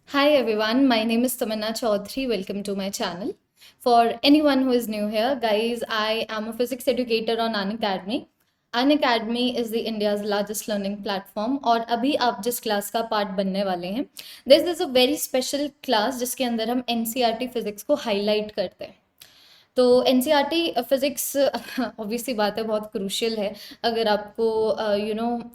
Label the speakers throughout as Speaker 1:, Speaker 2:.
Speaker 1: Hi everyone, my name is Tamanna Chaudhary. Welcome to my channel. For anyone who is new here, guys, I am a physics educator on Unacademy. Unacademy is the India's largest learning platform और अभी आप जिस class का part बनने वाले हैं, this is a very special class जिसके अंदर हम NCERT फिजिक्स को हाईलाइट करते हैं। तो एनसीईआरटी फिजिक्स ऑब्वियसली बात है बहुत क्रूशियल है। अगर आपको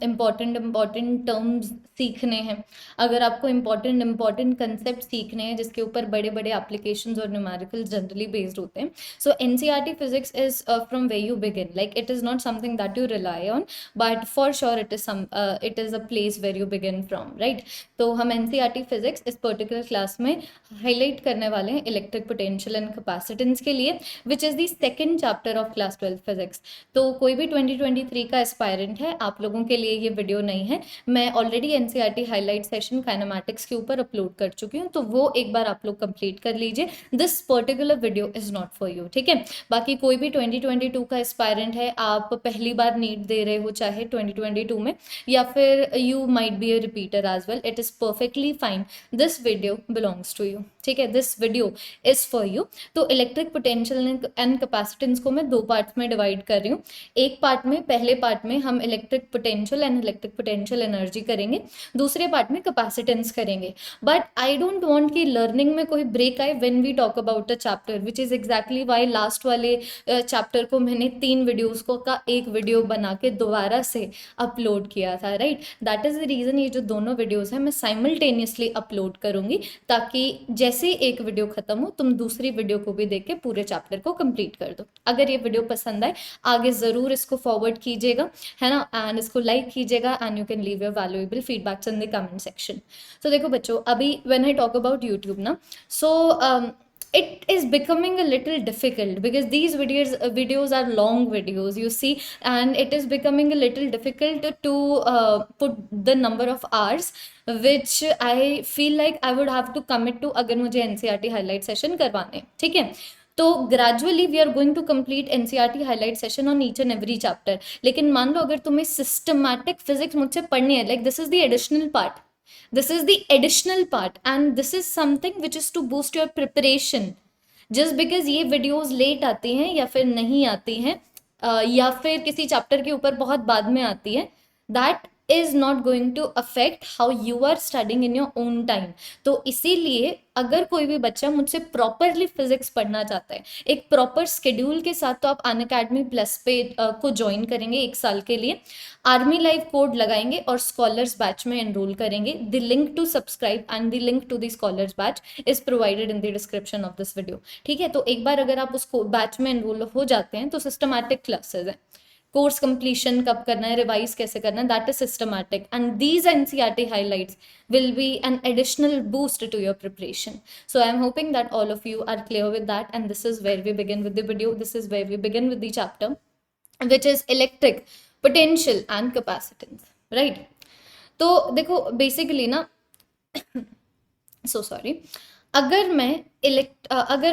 Speaker 1: इम्पॉर्टेंट टर्म्स सीखने हैं, अगर आपको इम्पॉर्टेंट कंसेप्ट सीखने हैं जिसके ऊपर बड़े बड़े एप्लीकेशंस और न्यूमेरिकल जनरली बेस्ड होते हैं, so NCERT physics is from way you begin. Like it is not something that you rely on, but for sure it is a place where you begin from, right. तो हम NCERT physics इस particular class में highlight करने वाले हैं electric potential and capacitance के लिए, which is the second chapter of class 12 physics. तो कोई भी 2023 का एस्पायरेंट है, आप लोगों के लिए ये वीडियो नहीं है। मैं already NCERT highlight session kinematics के ऊपर अपलोड कर चुकी हूँ, तो वो एक बार आप लोग कंप्लीट कर लीजिए। This particular video is not for you, ठीक है। बाकी कोई भी 2022 का एस्पायरेंट है, आप पहली बार नीट दे रहे हो चाहे 2022 में, या फिर you might be a repeater as well, it is perfectly fine. This video belongs to you, ठीक है। This video is for you. तो इलेक्ट्रिक पोटेंशियल एंड कैपेसिटेंस को मैं दो पार्ट्स में डिवाइड कर रही हूँ। एक पार्ट में, पहले पार्ट में हम electric potential and electric potential energy करेंगे, दूसरे पार्ट में कैपेसिटेंस करेंगे। बट आई डोंट वांट कि लर्निंग में कोई ब्रेक आए when we talk about a chapter, which is exactly why last वाले चैप्टर को मैंने 3 वीडियोस को का एक वीडियो बना के दोबारा से अपलोड किया था, right. That is the reason ये जो दोनों वीडियोस हैं मैं साइमल्टेनियसली अपलोड करूंगी, ताकि जैसे एक वीडियो खत्म हो तुम दूसरी वीडियो को भी देख के पूरे चैप्टर को कंप्लीट कर दो। अगर ये वीडियो पसंद आए, आगे ज़रूर इसको फॉरवर्ड कीजिएगा, है ना, एंड इसको लाइक कीजिएगा, and you can leave your valuable feedbacks in the comment section. तो देखो बच्चों, अभी when I talk about YouTube ना, सो it is becoming a little difficult because these videos are long videos, you see, and it is becoming a little difficult to put the number of hours which I feel like I would have to commit to अगर मुझे NCERT highlight session करवाने, ठीक है। तो gradually we are going to complete NCERT highlight session on each and every chapter. लेकिन मान लो अगर तुम्हें सिस्टमैटिक फिजिक्स मुझसे पढ़नी है, like this is the additional part, this is the additional part and this is something which is to boost your preparation. just because ये videos late आती हैं या फिर नहीं आती हैं, या फिर किसी चैप्टर के ऊपर बहुत बाद में आती है, that is not going to affect how you are studying in your own time. तो इसीलिए अगर कोई भी बच्चा मुझसे प्रॉपरली फिजिक्स पढ़ना चाहता है एक प्रॉपर स्केड्यूल के साथ, तो आप अनअकैडमी प्लस पे को ज्वाइन करेंगे 1 साल के लिए, आर्मी लाइव कोड लगाएंगे और स्कॉलर्स बैच में एनरोल करेंगे। The link to subscribe and the link to the scholars batch is provided in the description of this video, ठीक है। तो एक बार अगर आप उस बैच में एनरोल हो जाते हैं तो सिस्टमैटिक क्लासेस हैं, कोर्स कंप्लीशन कब करना है, रिवाइज कैसे करना है, that is systematic, and these NCERT highlights will be an additional boost to your preparation. So I'm hoping that all of you are clear with that, and this is where we begin with the video. This is where we begin with the chapter, which is electric potential and capacitance, right? तो देखो basically ना so sorry, अगर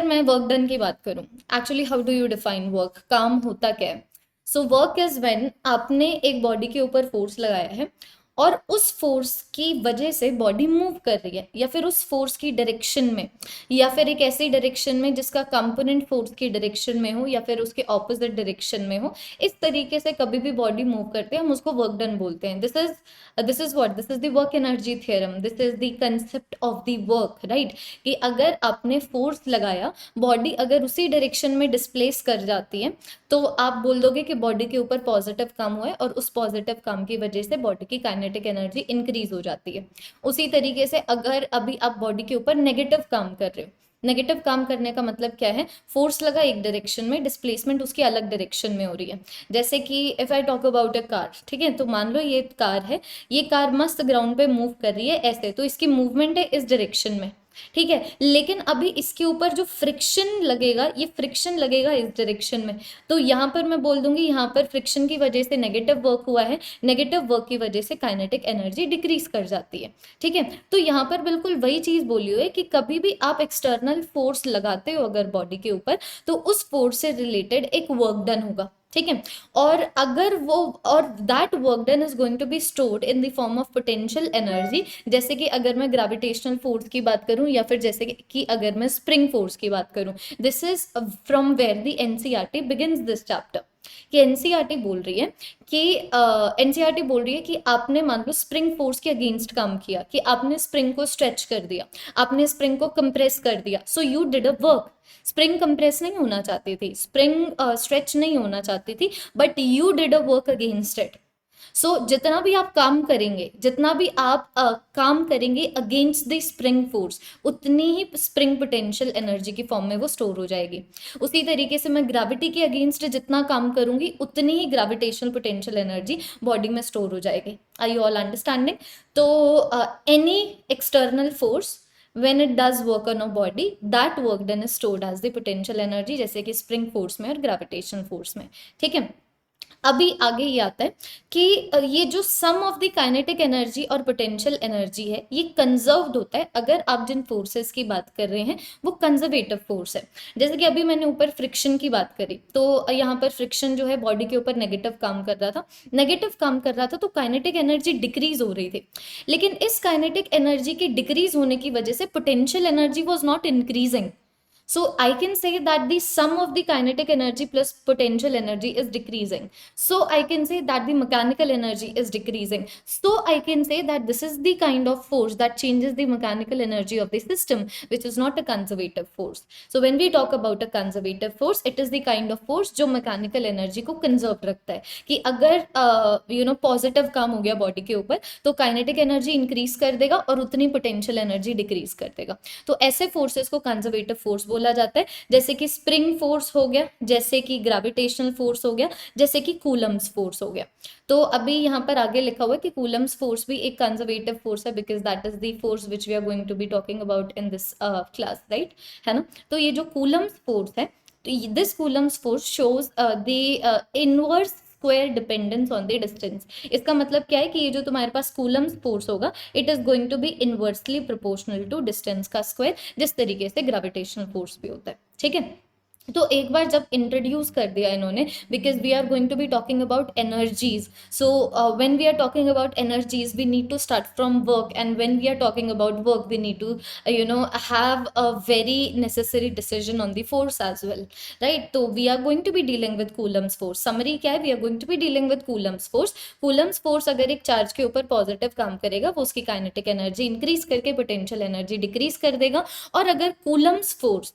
Speaker 1: मैं work done की बात करूं, actually how do you define work, काम होता क्या है। सो वर्क इज व्हेन आपने एक बॉडी के ऊपर फोर्स लगाया है और उस फोर्स की वजह से बॉडी मूव कर रही है, या फिर उस फोर्स की डायरेक्शन में, या फिर एक ऐसी डायरेक्शन में जिसका कंपोनेंट फोर्स की डायरेक्शन में हो, या फिर उसके ऑपोजिट डायरेक्शन में हो। इस तरीके से कभी भी बॉडी मूव करते हैं, हम उसको वर्क डन बोलते हैं। This is what, this is the work energy theorem, this is the concept of the work, right. कि अगर आपने फोर्स लगाया, बॉडी अगर उसी डायरेक्शन में डिस्प्लेस कर जाती है, तो आप बोल दोगे कि बॉडी के ऊपर पॉजिटिव काम हुआ है, और उस पॉजिटिव काम की वजह से बॉडी की काइनेटिक एनर्जी इंक्रीज हो जाती है। उसी तरीके से अगर अभी आप बॉडी के ऊपर नेगेटिव काम कर रहे हो, नेगेटिव काम करने का मतलब क्या है, फोर्स लगा एक डायरेक्शन में, डिस्प्लेसमेंट उसकी अलग डायरेक्शन में हो रही है। जैसे कि if I talk about a car, ठीक है, तो मान लो ये कार है, ये कार मस्त ग्राउंड पे मूव कर रही है ऐसे, तो इसकी मूवमेंट है इस डायरेक्शन में, ठीक है। लेकिन अभी इसके ऊपर जो फ्रिक्शन लगेगा, ये फ्रिक्शन लगेगा इस डायरेक्शन में, तो यहाँ पर मैं बोल दूंगी यहाँ पर फ्रिक्शन की वजह से नेगेटिव वर्क हुआ है, नेगेटिव वर्क की वजह से काइनेटिक एनर्जी डिक्रीज कर जाती है, ठीक है। तो यहाँ पर बिल्कुल वही चीज बोली हुई है कि कभी भी आप एक्सटर्नल फोर्स लगाते हो अगर बॉडी के ऊपर, तो उस फोर्स से रिलेटेड एक वर्क डन होगा, ठीक है। और अगर वो, और that work done is going to be stored in the form of potential energy. जैसे कि अगर मैं ग्रेविटेशनल फोर्स की बात करूं, या फिर जैसे कि अगर मैं स्प्रिंग फोर्स की बात करूं, this is from where the NCERT begins this chapter. कि एनसीईआरटी बोल रही है कि एनसीईआरटी बोल रही है कि आपने मान लो स्प्रिंग फोर्स के अगेंस्ट काम किया, कि आपने स्प्रिंग को स्ट्रेच कर दिया, आपने स्प्रिंग को कंप्रेस कर दिया, so you did a work. Spring compress नहीं होना चाहती थी, स्प्रिंग स्ट्रेच नहीं होना चाहती थी, but you did a work against it. So जितना भी आप काम करेंगे, जितना भी आप काम करेंगे अगेंस्ट द स्प्रिंग फोर्स, उतनी ही स्प्रिंग पोटेंशियल एनर्जी की फॉर्म में वो स्टोर हो जाएगी। उसी तरीके से मैं ग्रेविटी के अगेंस्ट जितना काम करूंगी, उतनी ही ग्रेविटेशनल पोटेंशियल एनर्जी बॉडी में स्टोर हो जाएगी। Are you all understanding? तो any external force when it does work on a body, that work done is stored as the potential energy, जैसे कि स्प्रिंग फोर्स में और ग्रेविटेशन फोर्स में। ठीक है। अभी आगे ये आता है कि ये जो सम ऑफ द काइनेटिक एनर्जी और पोटेंशियल एनर्जी है, ये कंजर्व्ड होता है अगर आप जिन फोर्सेस की बात कर रहे हैं वो कंजर्वेटिव फोर्स है। जैसे कि अभी मैंने ऊपर फ्रिक्शन की बात करी, तो यहाँ पर फ्रिक्शन जो है बॉडी के ऊपर नेगेटिव काम कर रहा था, नेगेटिव काम कर रहा था, तो काइनेटिक एनर्जी डिक्रीज हो रही थी। लेकिन इस काइनेटिक एनर्जी की डिक्रीज होने की वजह से potential energy was not increasing. So I can say that the sum of the kinetic energy plus potential energy is decreasing. So I can say that the mechanical energy is decreasing. So I can say that this is the kind of force that changes the mechanical energy of the system, which is not a conservative force. So when we talk about a conservative force, it is the kind of force जो mechanical energy को conserve रखता है। कि अगर positive काम हो गया body के ऊपर, तो kinetic energy increase कर देगा और उतनी potential energy decrease कर देगा। तो ऐसे फोर्सेस को कंजर्वेटिव फोर्स बोला जाता है, जैसे कि स्प्रिंग फोर्स हो गया, जैसे कि ग्रेविटेशनल फोर्स हो गया, जैसे कि कूलम्स फोर्स हो गया। तो अभी यहाँ पर आगे लिखा हुआ है कि कूलम्स फोर्स भी एक कंजर्वेटिव फोर्स है, because that is the force which we are going to be talking about in this class, right, है ना। तो ये जो कूलम्स फोर्स है, तो this Coulomb's force shows the inverse square dependence on the distance. इसका मतलब क्या है कि ये जो तुम्हारे पास कूलम्स फोर्स होगा, it is going to be inversely proportional to distance का स्क्वायर, जिस तरीके से ग्रेविटेशनल फोर्स भी होता है। ठीक है। तो एक बार जब इंट्रोड्यूस कर दिया इन्होंने, because we are going to be talking about energies, so when we are talking about energies we need to start from work, and when we are talking about work we need to have a very necessary decision on the force as well, right. तो we are going to be dealing with Coulomb's force. Summary क्या है? We are going to be dealing with Coulomb's force. Coulomb's force अगर एक charge के ऊपर positive काम करेगा, वो उसकी काइनेटिक एनर्जी इंक्रीज करके पोटेंशियल एनर्जी डिक्रीज कर देगा, और अगर कूलम्स फोर्स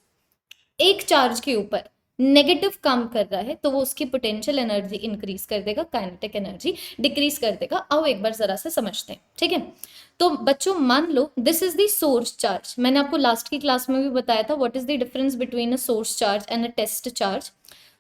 Speaker 1: एक चार्ज के ऊपर नेगेटिव काम कर रहा है, तो वो उसकी पोटेंशियल एनर्जी इंक्रीज कर देगा, काइनेटिक एनर्जी डिक्रीज कर देगा। आओ एक बार जरा से समझते हैं। ठीक है। तो बच्चों मान लो this is the source charge. मैंने आपको लास्ट की क्लास में भी बताया था what is the difference between a source charge and a test charge.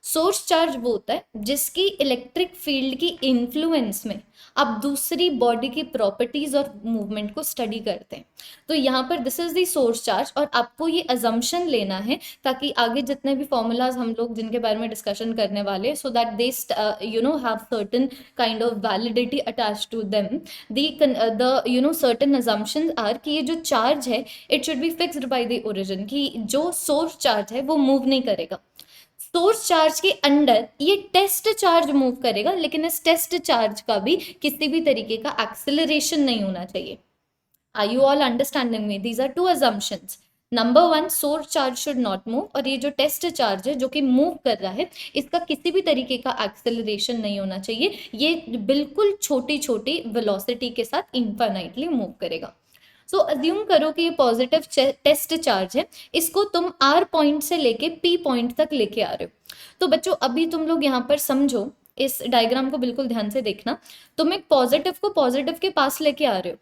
Speaker 1: Source charge वो होता है जिसकी इलेक्ट्रिक फील्ड की इन्फ्लुएंस में आप दूसरी बॉडी की प्रॉपर्टीज और मूवमेंट को स्टडी करते हैं। तो यहाँ पर this is the source charge, और आपको ये अजम्पशन लेना है ताकि आगे जितने भी फॉर्मूलाज हम लोग जिनके बारे में डिस्कशन करने वाले, so that they have certain kind of validity attach to them. The certain assumptions are कि ये जो चार्ज है it should be fixed by the origin, कि जो सोर्स चार्ज है वो मूव नहीं करेगा। सोर्स चार्ज के अंडर ये टेस्ट चार्ज मूव करेगा, लेकिन इस टेस्ट चार्ज का भी किसी भी तरीके का एक्सेलरेशन नहीं होना चाहिए। Are you all understanding me? These are two assumptions. Number one, source charge should not move, और ये जो टेस्ट चार्ज है जो कि मूव कर रहा है, इसका किसी भी तरीके का एक्सेलरेशन नहीं होना चाहिए। ये बिल्कुल छोटी छोटी वेलोसिटी के साथ इनफाइनाइटली मूव करेगा। सो अज्यूम करो कि ये पॉजिटिव टेस्ट चार्ज है, इसको तुम आर पॉइंट से लेके पी पॉइंट तक लेके आ रहे हो। तो बच्चों अभी तुम लोग यहाँ पर समझो, इस डायग्राम को बिल्कुल ध्यान से देखना। तुम एक पॉजिटिव को पॉजिटिव के पास लेके आ रहे हो।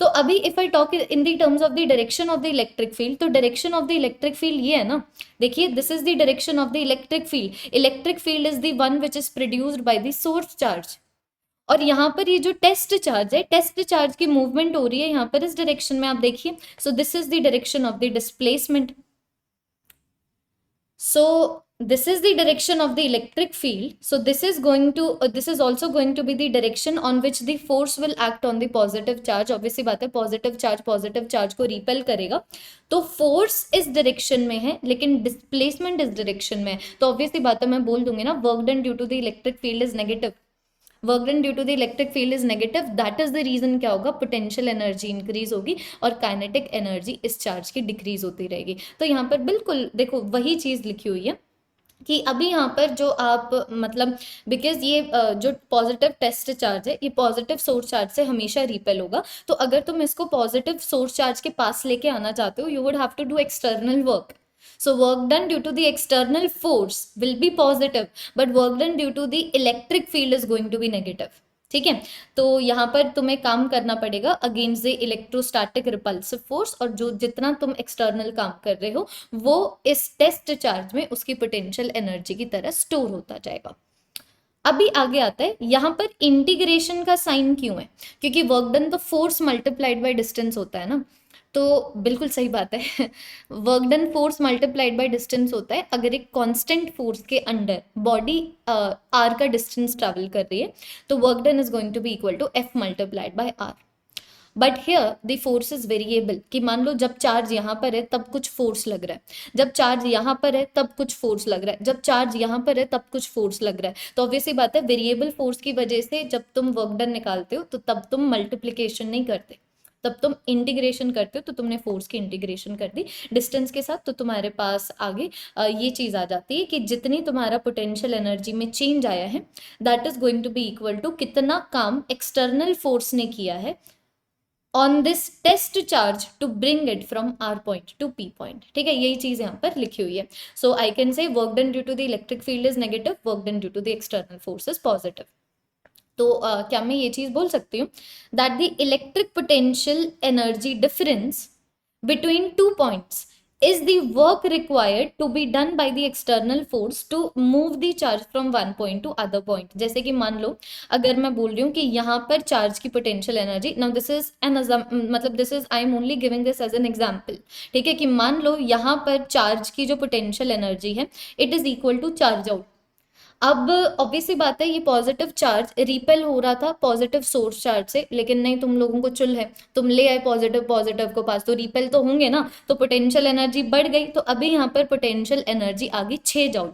Speaker 1: तो अभी if I talk in the terms of the direction of the electric field, तो direction of the electric field ये है ना, देखिए this is the direction of the electric field. Electric field is the one which is produced by the source charge, और यहाँ पर ये जो टेस्ट चार्ज है, टेस्ट चार्ज की मूवमेंट हो रही है यहाँ पर इस डायरेक्शन में, आप देखिए। सो this is the direction of the displacement. So this is the direction of the electric field, so this is going to this is also going to be the direction on which the force will act on the positive charge. Obviously बात है positive charge को repel करेगा, तो force इस direction में है लेकिन displacement इस डायरेक्शन में है, तो ऑब्वियसली बात है मैं बोल दूंगी ना work done due to the electric field is negative, work done due to the electric field is negative, that is the reason क्या होगा, पोटेंशियल एनर्जी इंक्रीज होगी और काइनेटिक एनर्जी इस चार्ज की डिक्रीज होती रहेगी। तो यहाँ पर बिल्कुल देखो वही चीज लिखी हुई है कि अभी यहाँ पर जो आप मतलब बिकॉज ये जो पॉजिटिव टेस्ट चार्ज है ये पॉजिटिव सोर्स चार्ज से हमेशा रिपेल होगा, तो अगर तुम इसको पॉजिटिव सोर्स चार्ज के पास लेके आना चाहते हो you would have to do external work, so work done due to the external force will be positive but work done due to the electric field is going to be negative। ठीक है, तो यहाँ पर तुम्हें काम करना पड़ेगा against the electrostatic repulsive force, और जो जितना तुम एक्सटर्नल काम कर रहे हो वो इस टेस्ट चार्ज में उसकी पोटेंशियल एनर्जी की तरह स्टोर होता जाएगा। अभी आगे आता है यहाँ पर इंटीग्रेशन का साइन क्यों है, क्योंकि वर्क डन तो फोर्स मल्टीप्लाइड बाय डिस्टेंस होता है ना, तो बिल्कुल सही बात है work done force multiplied by distance होता है। अगर एक कांस्टेंट फोर्स के अंडर बॉडी आर का डिस्टेंस ट्रैवल कर रही है तो work done is going to be equal to F multiplied by R, but here the force is variable, कि मान लो जब चार्ज यहाँ पर है तब कुछ फोर्स लग रहा है, जब चार्ज यहाँ पर है तब कुछ फोर्स लग रहा है, जब चार्ज यहाँ पर है तब कुछ फोर्स लग रहा है, तो ऑब्वियसली बात है वेरिएबल फोर्स की वजह से जब तुम वर्क डन निकालते हो तो तब तुम मल्टीप्लीकेशन नहीं करते, तब तुम इंटीग्रेशन करते हो, तो तुमने फोर्स की इंटीग्रेशन कर दी डिस्टेंस के साथ, तो तुम्हारे पास आगे ये चीज आ जाती है कि जितनी तुम्हारा पोटेंशियल एनर्जी में चेंज आया है that is going to be equal to कितना काम एक्सटर्नल फोर्स ने किया है on this test charge to bring it from R point to P point. ठीक है, यही चीज यहाँ पर लिखी हुई है। So I can say work done due to the electric field is negative, work done due to the external force is positive. तो क्या मैं ये चीज बोल सकती हूँ that the electric potential energy difference between two points is the work required to be done by the external force to move the charge from one point to other point। जैसे कि मान लो अगर मैं बोल रही हूँ कि यहाँ पर चार्ज की potential energy, now this is an मतलब this is I am only giving this as an example, ठीक है, कि मान लो यहाँ पर चार्ज की जो पोटेंशियल एनर्जी है it is equal to charge out. अब ऑब्वियसली बात है ये पॉजिटिव चार्ज रिपेल हो रहा था पॉजिटिव सोर्स चार्ज से, लेकिन नहीं तुम लोगों को चुल है, तुम ले आए पॉजिटिव पॉजिटिव को पास, तो रिपेल तो होंगे ना, तो पोटेंशियल एनर्जी बढ़ गई, तो अभी यहाँ पर पोटेंशियल एनर्जी आ गई 6 जूल।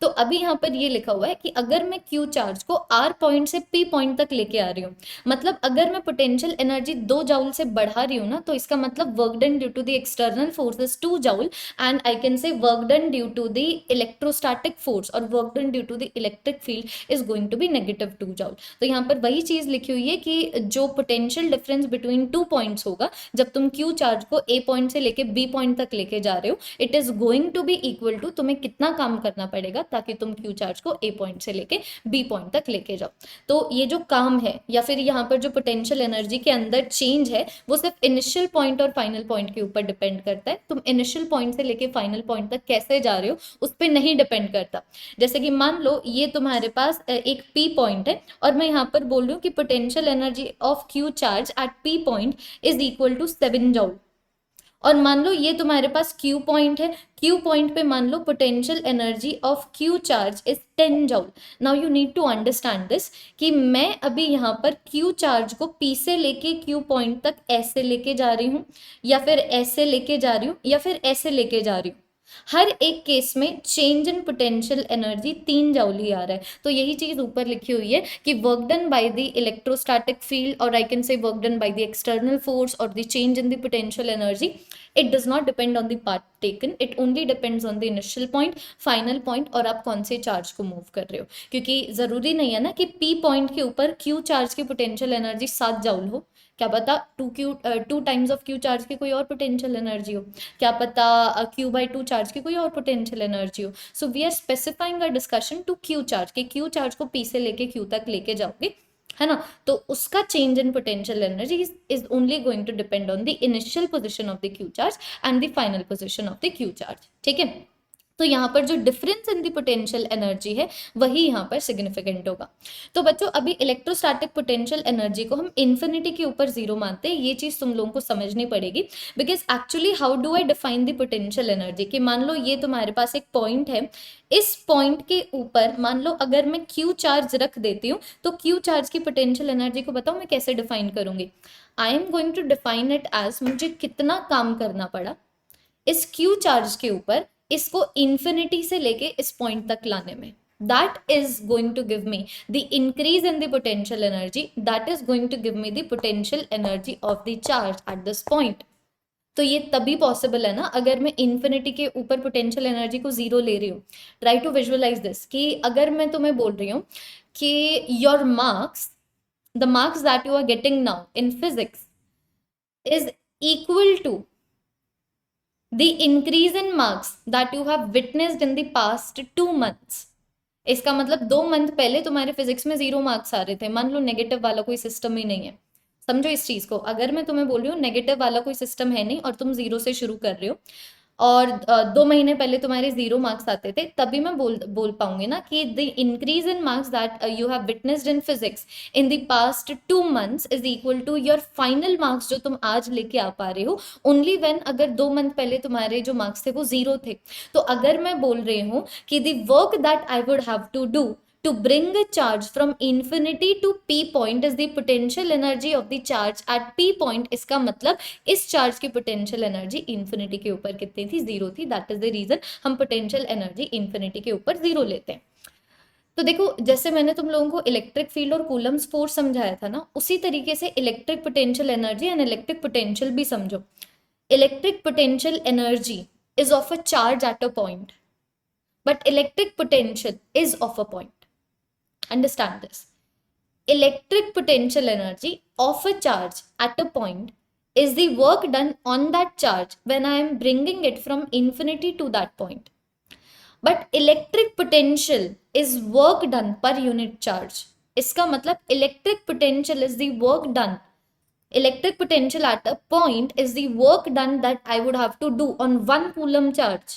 Speaker 1: तो अभी यहाँ पर ये लिखा हुआ है कि अगर मैं क्यू चार्ज को आर पॉइंट से पी पॉइंट तक लेके आ रही हूँ, मतलब अगर मैं पोटेंशियल एनर्जी 2 जूल से बढ़ा रही हूँ ना, तो इसका मतलब work done due to the external force is 2 joule and I can say work done due to the electrostatic force और work done due to the electric field is going to be negative 2 joule. तो यहाँ पर वही चीज लिखी हुई है कि जो पोटेंशियल डिफरेंस बिटवीन 2 पॉइंट्स होगा जब तुम क्यू चार्ज को ए पॉइंट से लेके बी पॉइंट तक लेके जा रहे हो, it is going to be equal to तुम्हें कितना काम करना पड़ेगा ताकि तुम क्यू चार्ज को ए पॉइंट से लेके बी पॉइंट तक लेके जाओ। तो ये जो काम है या फिर यहाँ पर जो पोटेंशियल एनर्जी के अंदर चेंज है वो सिर्फ इनिशियल पॉइंट और फाइनल पॉइंट के ऊपर डिपेंड करता है। तुम इनिशियल पॉइंट से लेके फाइनल पॉइंट तक कैसे जा रहे हो उस पर नहीं डिपेंड करता। जैसे कि मान लो ये तुम्हारे पास एक पी पॉइंट है और मैं यहाँ पर बोल रही हूँ कि potential energy of Q charge at P point is equal to 7 joule, और मान लो ये तुम्हारे पास क्यू पॉइंट है, क्यू पॉइंट पे मान लो potential energy of Q charge is 10 joule. Now you need to understand this कि मैं अभी यहाँ पर क्यू चार्ज को पी से लेके क्यू पॉइंट तक ऐसे लेके जा रही हूँ या फिर ऐसे लेके जा रही हूँ या फिर ऐसे लेके जा रही हूँ, हर एक केस में change in potential energy 3 joule ही आ रहा है। तो यही चीज ऊपर लिखी हुई है कि work done by the electrostatic field और I can say work done by the external force और the change in the potential energy, it does not depend on the part taken, it only depends on the initial point, final point और आप कौन से charge को move कर रहे हो। क्योंकि जरूरी नहीं है ना कि पी पॉइंट के ऊपर क्यू चार्ज की पोटेंशियल एनर्जी 7 जूल हो, क्या पता 2 टाइम्स ऑफ क्यू चार्ज की कोई और पोटेंशियल एनर्जी हो, क्या पता क्यू बाई 2 चार्ज की कोई और पोटेंशियल एनर्जी हो। So we are specifying a discussion to Q charge के क्यू चार्ज को पी से लेके क्यू तक लेके जाओगे, है ना, तो उसका change in potential energy is only going to depend on the initial position of the Q charge and the final position of the Q charge. ठीक है, तो यहाँ पर जो difference in the potential energy है वही यहाँ पर सिग्निफिकेंट होगा। तो बच्चों अभी इलेक्ट्रोस्टैटिक पोटेंशियल एनर्जी को हम इन्फिनिटी के ऊपर जीरो मानते हैं, ये चीज तुम लोगों को समझनी पड़ेगी। Because actually how do I define the potential energy, कि मान लो ये तुम्हारे पास एक पॉइंट है, इस पॉइंट के ऊपर मान लो अगर मैं क्यू चार्ज रख देती हूँ, तो क्यू चार्ज की पोटेंशियल एनर्जी को बताओ मैं कैसे डिफाइन करूंगी। I am going to define it as मुझे कितना काम करना पड़ा इस क्यू चार्ज के ऊपर इसको इंफिनिटी से लेके इस पॉइंट तक लाने में। that is going to give me the increase in the potential energy, that is going to give me the potential energy of the charge at this point। तो ये तभी पॉसिबल है ना अगर मैं इंफिनिटी के ऊपर पोटेंशियल एनर्जी को जीरो ले रही हूँ। ट्राई टू विजुअलाइज दिस, कि अगर मैं तुम्हें बोल रही हूँ कि your marks, the marks that you are getting now in physics is equal to the increase in marks that you have witnessed in the past 2 months। इसका मतलब 2 मंथ पहले तुम्हारे फिजिक्स में 0 मार्क्स आ रहे थे, मान लो नेगेटिव वाला कोई सिस्टम ही नहीं है। समझो इस चीज को, अगर मैं तुम्हें बोल रही हूँ नेगेटिव वाला कोई सिस्टम है नहीं और तुम 0 से शुरू कर रहे हो और 2 महीने पहले तुम्हारे 0 मार्क्स आते थे, तभी मैं बोल पाऊंगी ना कि the increase in marks that you have witnessed in physics in the past 2 months is equal to your final marks जो तुम आज लेके आ पा रहे हो ओनली व्हेन अगर 2 मंथ पहले तुम्हारे जो मार्क्स थे वो 0 थे। तो अगर मैं बोल रही हूँ कि the work that I would have to do to bring a charge from infinity to P point is the potential energy of the charge at P point। इसका मतलब इस चार्ज की पोटेंशियल एनर्जी इंफिनिटी के ऊपर कितनी थी, 0 थी। That is the reason हम पोटेंशियल एनर्जी इंफिनिटी के ऊपर 0 लेते हैं। तो देखो जैसे मैंने तुम लोगों को इलेक्ट्रिक फील्ड और कूलम्स फोर्स समझाया था ना, उसी तरीके से electric potential energy and electric potential भी समझो। Electric potential energy is of a charge at a point, but electric potential is of a point। Understand this. Electric potential energy of a charge at a point is the work done on that charge when I am bringing it from infinity to that point। But electric potential is work done per unit charge। इसका मतलब electric potential is the work done, electric potential at a point is the work done that I would have to do on 1 coulomb charge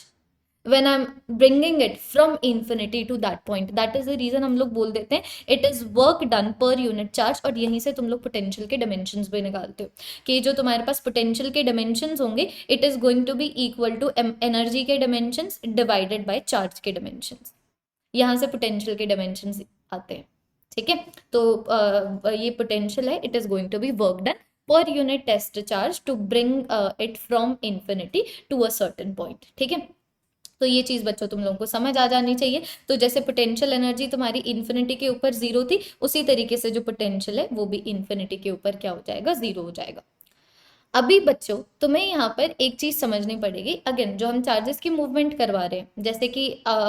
Speaker 1: when I'm bringing it from infinity to that point। that is the reason हम लोग बोल देते हैं it is work done per unit charge। और यहीं से तुम लोग पोटेंशियल के डायमेंशंस भी निकालते हो कि जो तुम्हारे पास पोटेंशियल के डायमेंशंस होंगे it is going to be equal to energy के डायमेंशंस डिवाइडेड बाय चार्ज के डायमेंशंस। यहाँ से पोटेंशियल के डायमेंशंस आते हैं, ठीक है। तो ये पोटेंशियल है, it is going to be work done per unit test charge to bring it from infinity to a certain point, ठीक है। तो ये चीज बच्चों तुम लोगों को समझ आ जानी चाहिए। तो जैसे पोटेंशियल एनर्जी तुम्हारी इन्फिनिटी के ऊपर 0 थी, उसी तरीके से जो पोटेंशियल है वो भी इन्फिनिटी के ऊपर क्या हो जाएगा, 0 हो जाएगा। अभी बच्चों तुम्हें यहाँ पर एक चीज समझनी पड़ेगी। अगेन जो हम चार्जेस की मूवमेंट करवा रहे हैं, जैसे कि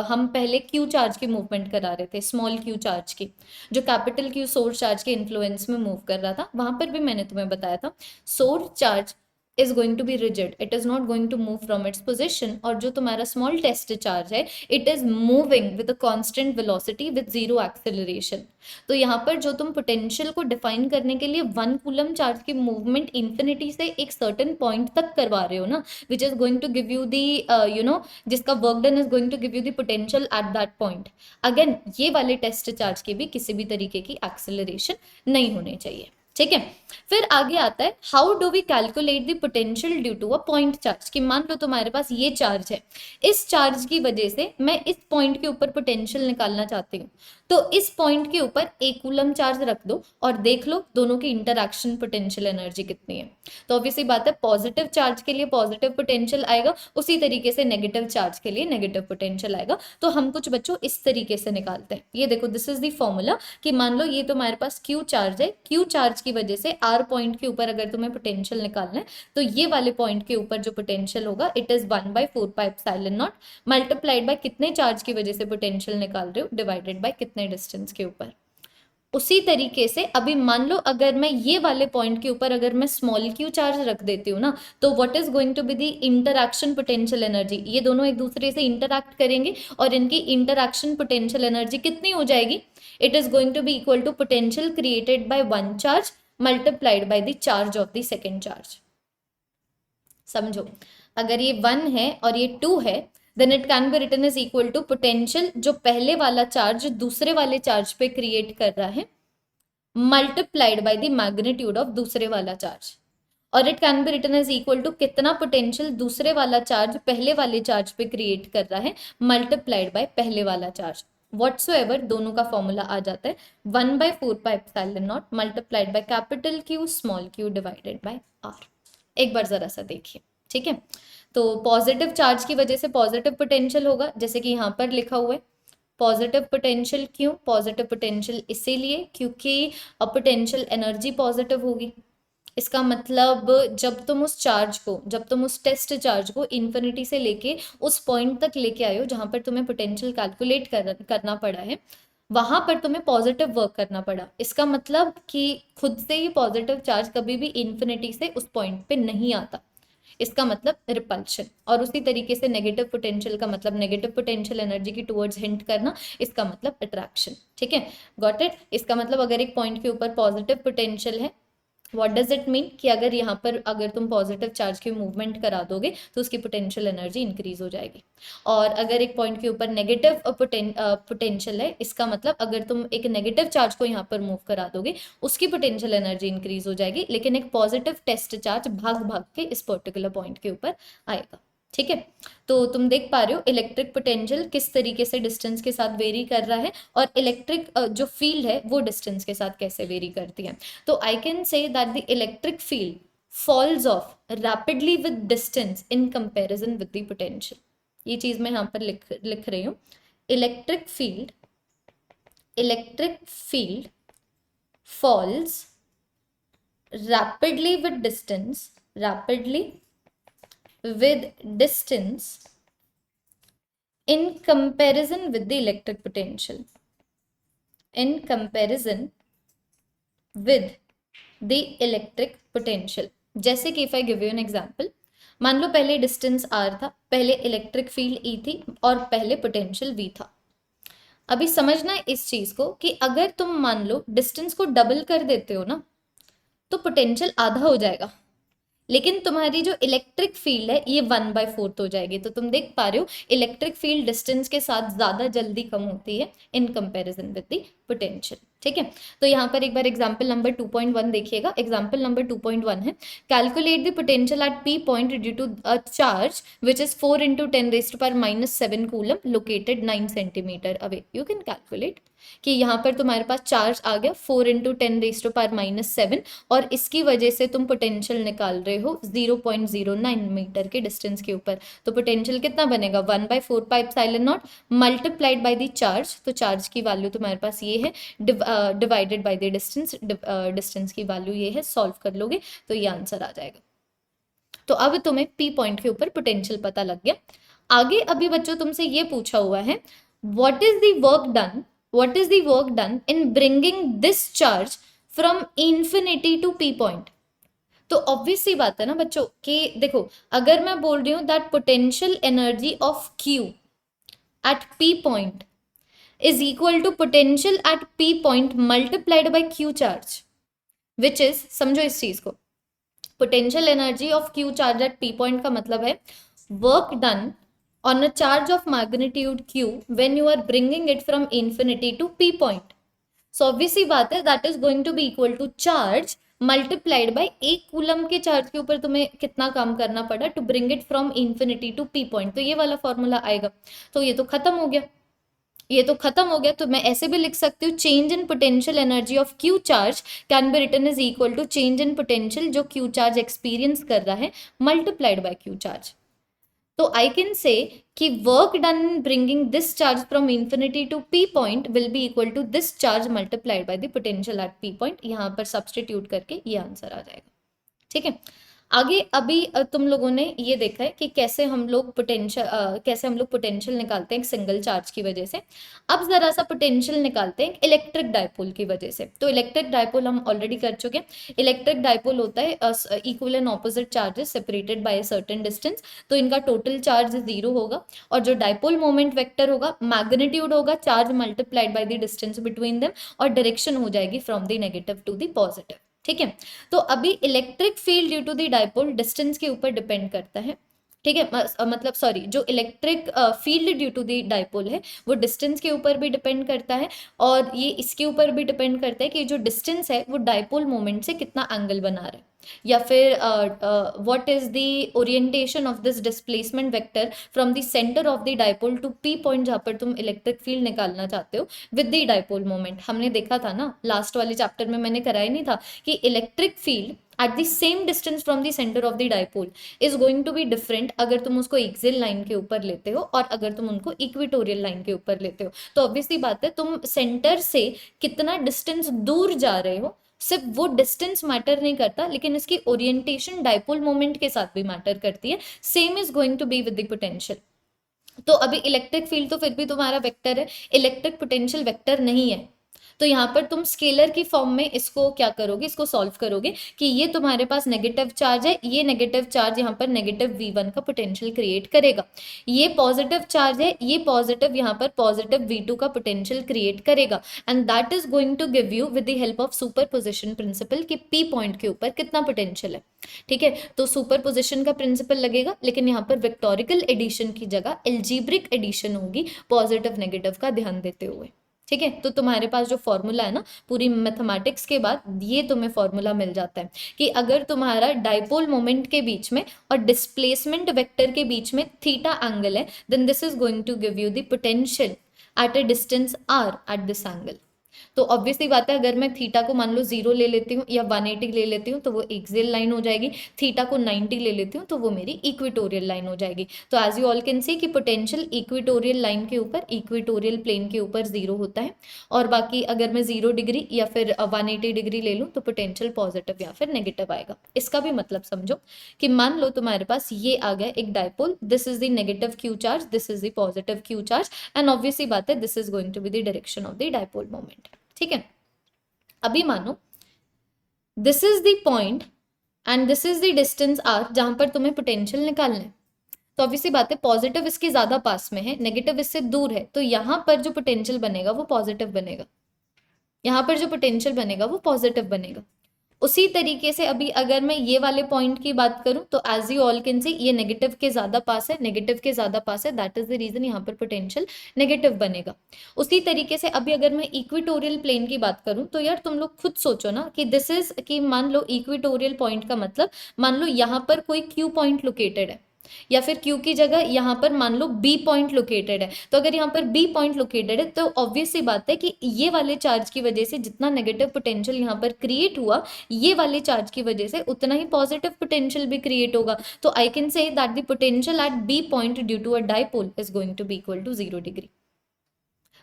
Speaker 1: हम पहले क्यू चार्ज की मूवमेंट करा रहे थे, स्मॉल क्यू चार्ज की, जो कैपिटल क्यू सोर्स चार्ज के इन्फ्लुएंस में मूव कर रहा था, वहां पर भी मैंने तुम्हें बताया था source charge is going to be rigid, it is not going to move from its position। और जो तुम्हारा small test charge है it is moving with a constant velocity with zero acceleration। तो यहाँ पर जो तुम पोटेंशियल को डिफाइन करने के लिए 1 कूलम चार्ज की मूवमेंट इंफिनिटी से एक सर्टेन पॉइंट तक करवा रहे हो ना, which is going to give you the जिसका work done is going to give you the potential at that point. Again ये वाले टेस्ट चार्ज की भी किसी भी तरीके की एक्सेलरेशन नहीं होनी चाहिए, ठीक है। फिर आगे आता है how do we calculate the potential due to a point charge. कि मान लो तुम्हारे पास ये चार्ज है, इस चार्ज की वजह से मैं इस पॉइंट के ऊपर पोटेंशियल निकालना चाहती हूँ, तो इस पॉइंट के ऊपर 1 कूलम चार्ज रख दो और देख लो दोनों की इंटरैक्शन पोटेंशियल एनर्जी कितनी है। तो ऑब्वियसली बात है पॉजिटिव चार्ज के लिए पॉजिटिव पोटेंशियल आएगा, उसी तरीके से नेगेटिव चार्ज के लिए नेगेटिव पोटेंशियल आएगा। तो हम कुछ बच्चों इस तरीके से निकालते हैं। ये देखो दिस इज द फॉर्मूला कि मान लो ये तुम्हारे पास क्यू चार्ज है, क्यू चार्ज की वजह से आर पॉइंट के ऊपर अगर तुम्हें पोटेंशियल निकालना है तो ये वाले पॉइंट के ऊपर जो पोटेंशियल होगा इट इज 1/4πε0 मल्टीप्लाइड बाय कितने चार्ज की वजह से पोटेंशियल निकाल रहे हो डिवाइडेड बाय कितने डिस्टेंस के ऊपर। उसी तरीके से अभी मान लो अगर मैं ये वाले पॉइंट के ऊपर अगर मैं स्मॉल क्यू चार्ज रख देती हूँ ना, तो what is going to be the interaction potential energy. ये दोनों एक दूसरे से इंटरैक्ट करेंगे और इनकी इंटरैक्शन पोटेंशियल एनर्जी कितनी हो जाएगी, it is going to be equal to potential created by 1 charge multiplied by the charge of the second charge. समझो अगर ये 1 है और ये 2 है then it can be written is equal to potential जो पहले वाला चार्ज दूसरे वाले चार्ज पे क्रिएट कर रहा है multiplied by the magnitude of दूसरे वाला चार्ज, और it can be written as equal to कितना पोटेंशियल दूसरे वाला चार्ज पहले वाले चार्ज पे क्रिएट कर रहा है मल्टीप्लाइड बाय पहले वाला चार्ज। व्हाट्सोएवर दोनों का फॉर्मूला आ जाता है 1/4πε0 multiplied by capital Q small Q divided by R. एक बार जरा सा देखिए, ठीक है। तो पॉजिटिव चार्ज की वजह से पॉजिटिव पोटेंशियल होगा, जैसे कि यहाँ पर लिखा हुआ है पॉजिटिव पोटेंशियल। क्यों पॉजिटिव पोटेंशियल? इसीलिए क्योंकि पोटेंशियल एनर्जी पॉजिटिव होगी। इसका मतलब जब तुम उस चार्ज को, जब तुम उस टेस्ट चार्ज को इन्फिनिटी से लेके उस पॉइंट तक लेके आए हो जहां पर तुम्हें पोटेंशियल कैलकुलेट करना पड़ा है, वहां पर तुम्हें पॉजिटिव वर्क करना पड़ा। इसका मतलब कि खुद से ही पॉजिटिव चार्ज कभी भी इन्फिनिटी से उस पॉइंट पे नहीं आता, इसका मतलब रिपल्शन। और उसी तरीके से नेगेटिव पोटेंशियल का मतलब नेगेटिव पोटेंशियल एनर्जी की टुवर्ड्स हिंट करना, इसका मतलब अट्रैक्शन। ठीक है, गॉट इट। इसका मतलब अगर एक पॉइंट के ऊपर पॉजिटिव पोटेंशियल है, व्हाट डज इट मीन कि अगर यहाँ पर अगर तुम पॉजिटिव चार्ज की मूवमेंट करा दोगे तो उसकी पोटेंशियल एनर्जी इंक्रीज हो जाएगी। और अगर एक पॉइंट के ऊपर नेगेटिव पोटेंशियल है, इसका मतलब अगर तुम एक नेगेटिव चार्ज को यहाँ पर मूव करा दोगे उसकी पोटेंशियल एनर्जी इंक्रीज हो जाएगी, लेकिन एक पॉजिटिव टेस्ट चार्ज भाग भाग के इस पर्टिकुलर पॉइंट के ऊपर आएगा। ठीक है, तो तुम देख पा रहे हो इलेक्ट्रिक पोटेंशियल किस तरीके से डिस्टेंस के साथ वेरी कर रहा है, और इलेक्ट्रिक जो फील्ड है वो डिस्टेंस के साथ कैसे वेरी करती है। तो I can say that the electric field falls off rapidly with distance in comparison with the potential. ये चीज मैं यहाँ पर लिख रही हूँ। Electric field falls rapidly with distance, with distance in comparison with the electric potential, in comparison with the electric potential। जैसे कि if I give you an example, मान लो पहले डिस्टेंस r था, पहले इलेक्ट्रिक फील्ड E थी और पहले potential V था। अभी समझना इस चीज को कि अगर तुम मान लो डिस्टेंस को डबल कर देते हो ना तो पोटेंशियल आधा हो जाएगा, लेकिन तुम्हारी जो इलेक्ट्रिक फील्ड है ये 1/4 हो जाएगी। तो तुम देख पा रहे हो इलेक्ट्रिक फील्ड डिस्टेंस के साथ ज्यादा जल्दी कम होती है इन कंपैरिजन विद द पोटेंशियल। ठीक है, तो यहाँ पर एक बार एग्जांपल नंबर 2.1 देखिएगा। एग्जांपल नंबर 2.1 है calculate the potential at P point due to a charge which is 4 × 10⁻⁷ coulomb located 9 centimetre away. You can calculate कि यहाँ पर तुम्हारे पास चार्ज आ गया 4 × 10⁻⁷, और इसकी वजह से तुम पोटेंशियल निकाल रहे हो 0.09 मीटर के डिस्टेंस के ऊपर। तो पोटेंशियल कितना बनेगा 1/4πε0 मल्टीप्लाइड बाय द चार्ज। तो चार्ज की वैल्यू तुम्हारे पास ये है divided by the distance, distance की वैल्यू ये है। सॉल्व कर लोगे तो ये आंसर आ जाएगा। तो अब तुम्हें P पॉइंट के ऊपर पोटेंशियल पता लग गया। आगे अभी बच्चों तुमसे ये पूछा हुआ है what is the work done in bringing this charge from infinity to P point. तो ऑब्वियस सी बात है ना बच्चों कि देखो अगर मैं बोल रही हूं that potential energy of Q at P point is equal to potential at P point multiplied by Q charge, which is, समझो इस चीज को, potential energy of Q charge at P point का मतलब है work done on a charge of magnitude Q when you are bringing it from infinity to P point. So obvious सी बात है that is going to be equal to charge multiplied by एक coulomb के charge के ऊपर तुम्हें कितना काम करना पड़ा to bring it from infinity to P point। तो ये वाला फॉर्मूला आएगा। तो ये तो खत्म हो गया, तो मैं ऐसे भी लिख सकती हूँ change in potential energy of Q charge can be written is equal to change in potential जो Q चार्ज एक्सपीरियंस कर रहा है मल्टीप्लाइड बाय Q चार्ज। तो आई कैन से कि work done in bringing this charge from infinity to P point will be equal to this charge multiplied by the potential at P point. यहाँ पर substitute करके ये answer आ जाएगा। ठीक है, आगे अभी तुम लोगों ने ये देखा है कि कैसे हम लोग पोटेंशियल निकालते हैं सिंगल चार्ज की वजह से। अब जरा सा पोटेंशियल निकालते हैं इलेक्ट्रिक डायपोल की वजह से। तो इलेक्ट्रिक डायपोल हम ऑलरेडी कर चुके हैं। इलेक्ट्रिक डायपोल होता है equal and opposite charges separated by a certain distance. तो इनका टोटल चार्ज 0 होगा, और जो डायपोल मोमेंट वेक्टर होगा मैग्नीट्यूड होगा charge multiplied by the distance between them, और डायरेक्शन हो जाएगी from the negative to the positive. ठीक है, तो अभी electric field due to the dipole distance के ऊपर डिपेंड करता है। ठीक है। मतलब सॉरी, जो electric field due to the dipole है वो डिस्टेंस के ऊपर भी डिपेंड करता है, और ये इसके ऊपर भी डिपेंड करता है कि जो डिस्टेंस है वो डाइपोल मोमेंट से कितना एंगल बना रहा है, या फिर what is the orientation of this displacement vector from the centre of the dipole to P point, जहाँ पर तुम इलेक्ट्रिक फील्ड निकालना चाहते हो विद द डाइपोल मोमेंट। हमने देखा था ना लास्ट वाले चैप्टर में, मैंने कराया नहीं था कि electric field at the same distance from the centre of the dipole is going to be different अगर तुम उसको एक्सियल लाइन के ऊपर लेते हो और अगर तुम उनको इक्वेटोरियल लाइन के ऊपर लेते हो। तो ऑब्वियसली बात है, तुम सेंटर से कितना डिस्टेंस दूर जा रहे हो, सिर्फ वो डिस्टेंस मैटर नहीं करता, लेकिन इसकी ओरिएंटेशन डाइपोल मोमेंट के साथ भी मैटर करती है। Same is going to be with the potential. तो अभी इलेक्ट्रिक फील्ड तो फिर भी तुम्हारा वेक्टर है, इलेक्ट्रिक पोटेंशियल वेक्टर नहीं है। तो यहाँ पर तुम स्केलर की फॉर्म में इसको क्या करोगे, इसको सॉल्व करोगे कि ये तुम्हारे पास नेगेटिव चार्ज है, ये नेगेटिव चार्ज यहाँ पर नेगेटिव V1 का पोटेंशियल क्रिएट करेगा, ये पॉजिटिव चार्ज है, ये पॉजिटिव यहाँ पर पॉजिटिव V2 का पोटेंशियल क्रिएट करेगा, and that is going to give you with the help of superposition principle कि P पॉइंट के ऊपर कितना पोटेंशियल है। ठीक है, तो सुपरपोजिशन का प्रिंसिपल लगेगा, लेकिन यहाँ पर वेक्टोरिकल एडिशन की जगह एल्जीब्रिक एडिशन होगी पॉजिटिव नेगेटिव का ध्यान देते हुए। ठीक है, तो तुम्हारे पास जो फॉर्मूला है ना पूरी मैथमेटिक्स के बाद, ये तुम्हें फॉर्मूला मिल जाता है कि अगर तुम्हारा डाइपोल मोमेंट के बीच में और डिस्प्लेसमेंट वेक्टर के बीच में थीटा एंगल है, then this is going to give you the potential at a distance r at this angle. तो ऑब्वियसली बात है, अगर मैं थीटा को मान लो 0 ले लेती हूँ या 180 ले लेती हूँ तो वो एक्सियल लाइन हो जाएगी, थीटा को 90 ले लेती हूँ तो वो मेरी इक्वेटोरियल लाइन हो जाएगी। तो as you all can see कि पोटेंशियल इक्वेटोरियल लाइन के ऊपर, इक्वेटोरियल प्लेन के ऊपर 0 होता है, और बाकी अगर मैं 0 डिग्री या फिर 180 डिग्री ले लूँ तो पोटेंशियल पॉजिटिव या फिर नेगेटिव आएगा। इसका भी मतलब समझो कि मान लो तुम्हारे पास ये आ गया एक dipole, this is the negative Q charge, this is the positive Q charge, and obviously बात है this is going to be the direction of the dipole moment. ठीक है, अभी मानो this is the point and this is the distance r जहां पर तुम्हें potential निकालना है। तो ऑब्वियसली बात है पॉजिटिव इसके ज्यादा पास में है, नेगेटिव इससे दूर है, तो यहां पर जो पोटेंशियल बनेगा वो पॉजिटिव बनेगा, यहां पर जो पोटेंशियल बनेगा वो पॉजिटिव बनेगा। उसी तरीके से अभी अगर मैं ये वाले पॉइंट की बात करूं तो as you all can see ये नेगेटिव के ज्यादा पास है, नेगेटिव के ज्यादा पास है, दैट इज द रीजन यहाँ पर पोटेंशियल नेगेटिव बनेगा। उसी तरीके से अभी अगर मैं इक्वेटोरियल प्लेन की बात करूं तो यार तुम लोग खुद सोचो ना कि दिस इज कि मान लो इक्वेटोरियल पॉइंट का मतलब, मान लो यहाँ पर कोई क्यू पॉइंट लोकेटेड है, या फिर क्यू की जगह यहाँ पर मान लो बी पॉइंट लोकेटेड है। तो अगर यहाँ पर बी पॉइंट लोकेटेड है तो ऑब्वियस सी बात है कि ये वाले चार्ज की वजह से जितना नेगेटिव पोटेंशियल यहाँ पर क्रिएट हुआ, ये वाले चार्ज की वजह से उतना ही पॉजिटिव पोटेंशियल भी क्रिएट होगा। तो I can say that the potential at B point due to a dipole is going to be equal to 0 degree.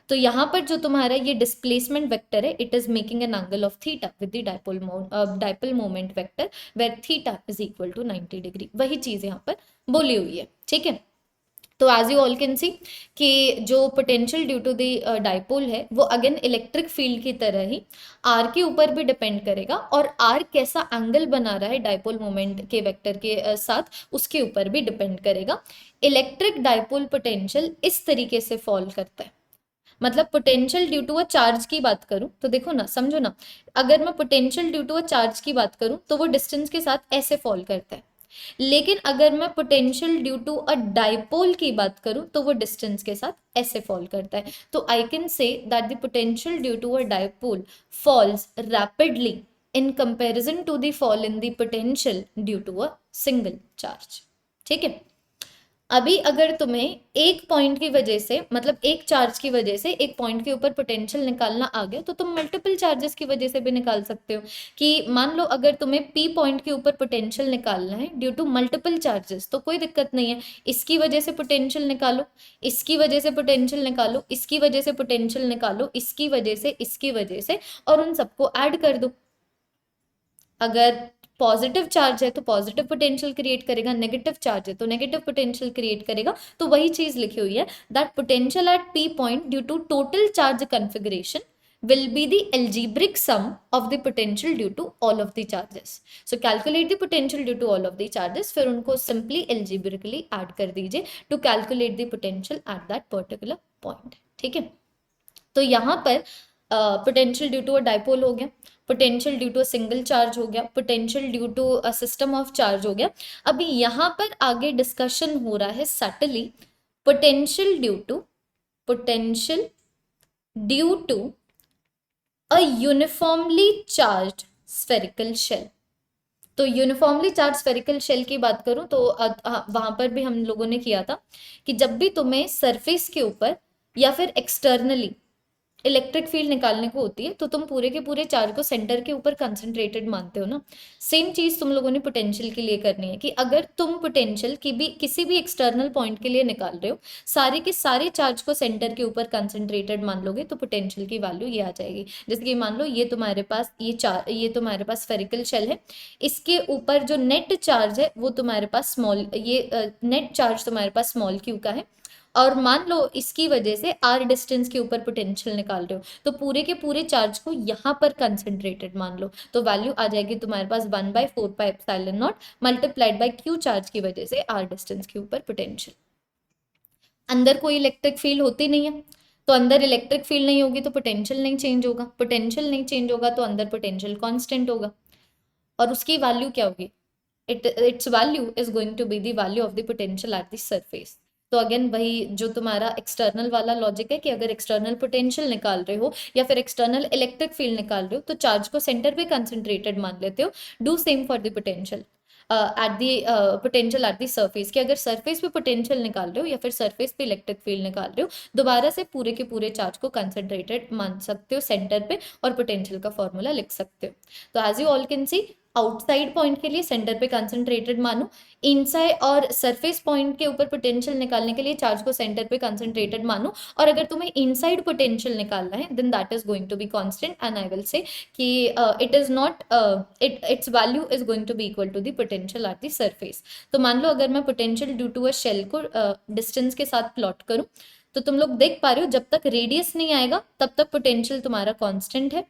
Speaker 1: तो यहाँ पर जो तुम्हारा ये डिस्प्लेसमेंट वेक्टर है, it is making an angle of theta with the dipole moment vector where theta is equal to 90 degree. वही चीज यहाँ पर बोली हुई है। ठीक है, तो as you all can see कि जो potential due to the dipole है वो अगेन इलेक्ट्रिक फील्ड की तरह ही आर के ऊपर भी डिपेंड करेगा, और आर कैसा एंगल बना रहा है डाइपोल मोमेंट के वेक्टर के साथ उसके ऊपर भी डिपेंड करेगा। इलेक्ट्रिक डाइपोल पोटेंशियल इस तरीके से फॉल करता है, मतलब potential due to a charge की बात करूं तो देखो ना, समझो ना, अगर मैं potential due to a charge की बात करूं तो वो डिस्टेंस के साथ ऐसे फॉल करता है, लेकिन अगर मैं potential due to a dipole की बात करूं तो वो डिस्टेंस के साथ ऐसे फॉल करता है। तो I can say that the potential due to a dipole falls rapidly in comparison to the fall in the potential due to a single charge. ठीक है, अभी अगर तुम्हें एक पॉइंट की वजह से, मतलब एक चार्ज की वजह से एक पॉइंट के ऊपर पोटेंशियल निकालना आ गया, तो तुम मल्टीपल चार्जेस की वजह से भी निकाल सकते हो। कि मान लो अगर तुम्हें पी पॉइंट के ऊपर पोटेंशियल निकालना है ड्यू टू मल्टीपल चार्जेस, तो कोई दिक्कत नहीं है, इसकी वजह से पोटेंशियल निकालो, इसकी वजह से पोटेंशियल निकालो, इसकी वजह से पोटेंशियल निकालो, इसकी वजह से, इसकी वजह से, और उन सबको ऐड कर दो। अगर पॉजिटिव चार्ज है तो पॉजिटिव पोटेंशियल क्रिएट करेगा, नेगेटिव चार्ज है तो नेगेटिव पोटेंशियल क्रिएट करेगा। तो वही चीज लिखी हुई है that potential at P point due to total charge configuration will be the algebraic sum of the potential due to all of the charges. So calculate the potential due to all of the charges, फिर उनको simply algebraically add कर दीजिए to calculate the potential at that particular point. ठीक है, तो यहाँ पर potential due to a dipole हो गया, potential due to a single charge हो गया, potential due to a system of charge हो गया। अभी यहाँ पर आगे डिस्कशन हो रहा है सटली potential due to a uniformly charged spherical shell. तो यूनिफॉर्मली चार्ज स्फेरिकल शेल की बात करूं तो वहां पर भी हम लोगों ने किया था कि जब भी तुम्हें सरफेस के ऊपर या फिर एक्सटर्नली इलेक्ट्रिक फील्ड निकालने को होती है तो तुम पूरे के पूरे चार्ज को सेंटर के ऊपर कंसंट्रेटेड मानते हो ना। सेम चीज तुम लोगों ने पोटेंशियल के लिए करनी है कि अगर तुम पोटेंशियल की भी किसी भी एक्सटर्नल पॉइंट के लिए निकाल रहे हो, सारे के सारे चार्ज को सेंटर के ऊपर कंसंट्रेटेड मान लोगे तो पोटेंशियल की वैल्यू ये आ जाएगी। जैसे कि मान लो ये तुम्हारे पास ये तुम्हारे पास स्फेरिकल शेल है, इसके ऊपर जो नेट चार्ज है वो तुम्हारे पास स्मॉल, ये नेट चार्ज तुम्हारे पास स्मॉल क्यू का है, और मान लो इसकी वजह से आर डिस्टेंस के ऊपर पोटेंशियल निकाल रहे हो तो पूरे के पूरे चार्ज को यहाँ पर कंसंट्रेटेड मान लो, तो वैल्यू आ जाएगी तुम्हारे पास 1/4πε0 मल्टीप्लाइड बाय क्यू चार्ज की वजह से आर डिस्टेंस के ऊपर पोटेंशियल। अंदर कोई इलेक्ट्रिक फील्ड होती नहीं है, तो अंदर इलेक्ट्रिक फील्ड नहीं होगी तो पोटेंशियल नहीं चेंज होगा, पोटेंशियल नहीं चेंज होगा तो अंदर पोटेंशियल कांस्टेंट होगा, और उसकी वैल्यू क्या होगी, its value is going to be the value of the potential at the surface. तो अगेन वही जो तुम्हारा एक्सटर्नल वाला लॉजिक है कि अगर एक्सटर्नल पोटेंशियल निकाल रहे हो या फिर एक्सटर्नल इलेक्ट्रिक फील्ड निकाल रहे हो तो चार्ज को सेंटर पे कंसंट्रेटेड मान लेते हो। Do same for the potential at the potential at the surface, कि अगर सरफेस पे पोटेंशियल निकाल रहे हो या फिर सरफेस पे इलेक्ट्रिक फील्ड निकाल रहे हो, दोबारा से पूरे के पूरे चार्ज को कंसंट्रेटेड मान सकते हो सेंटर पे और पोटेंशियल का फॉर्मूला लिख सकते हो। तो as you all can see, outside point के लिए सेंटर पे कंसंट्रेटेड मानो, इनसाइड और सरफेस पॉइंट के ऊपर पोटेंशियल निकालने के लिए चार्ज को सेंटर पे कंसंट्रेटेड मानो, और अगर तुम्हें इनसाइड पोटेंशियल निकालना है then that is going to be constant and I will say कि it is not its value is going to be equal to the potential at the surface. तो मान लो अगर मैं potential due to a shell को distance के साथ plot करूं तो तुम लोग देख पा रहे हो जब तक रेडियस नहीं आएगा तब तक पोटेंशियल तुम्हारा कांस्टेंट है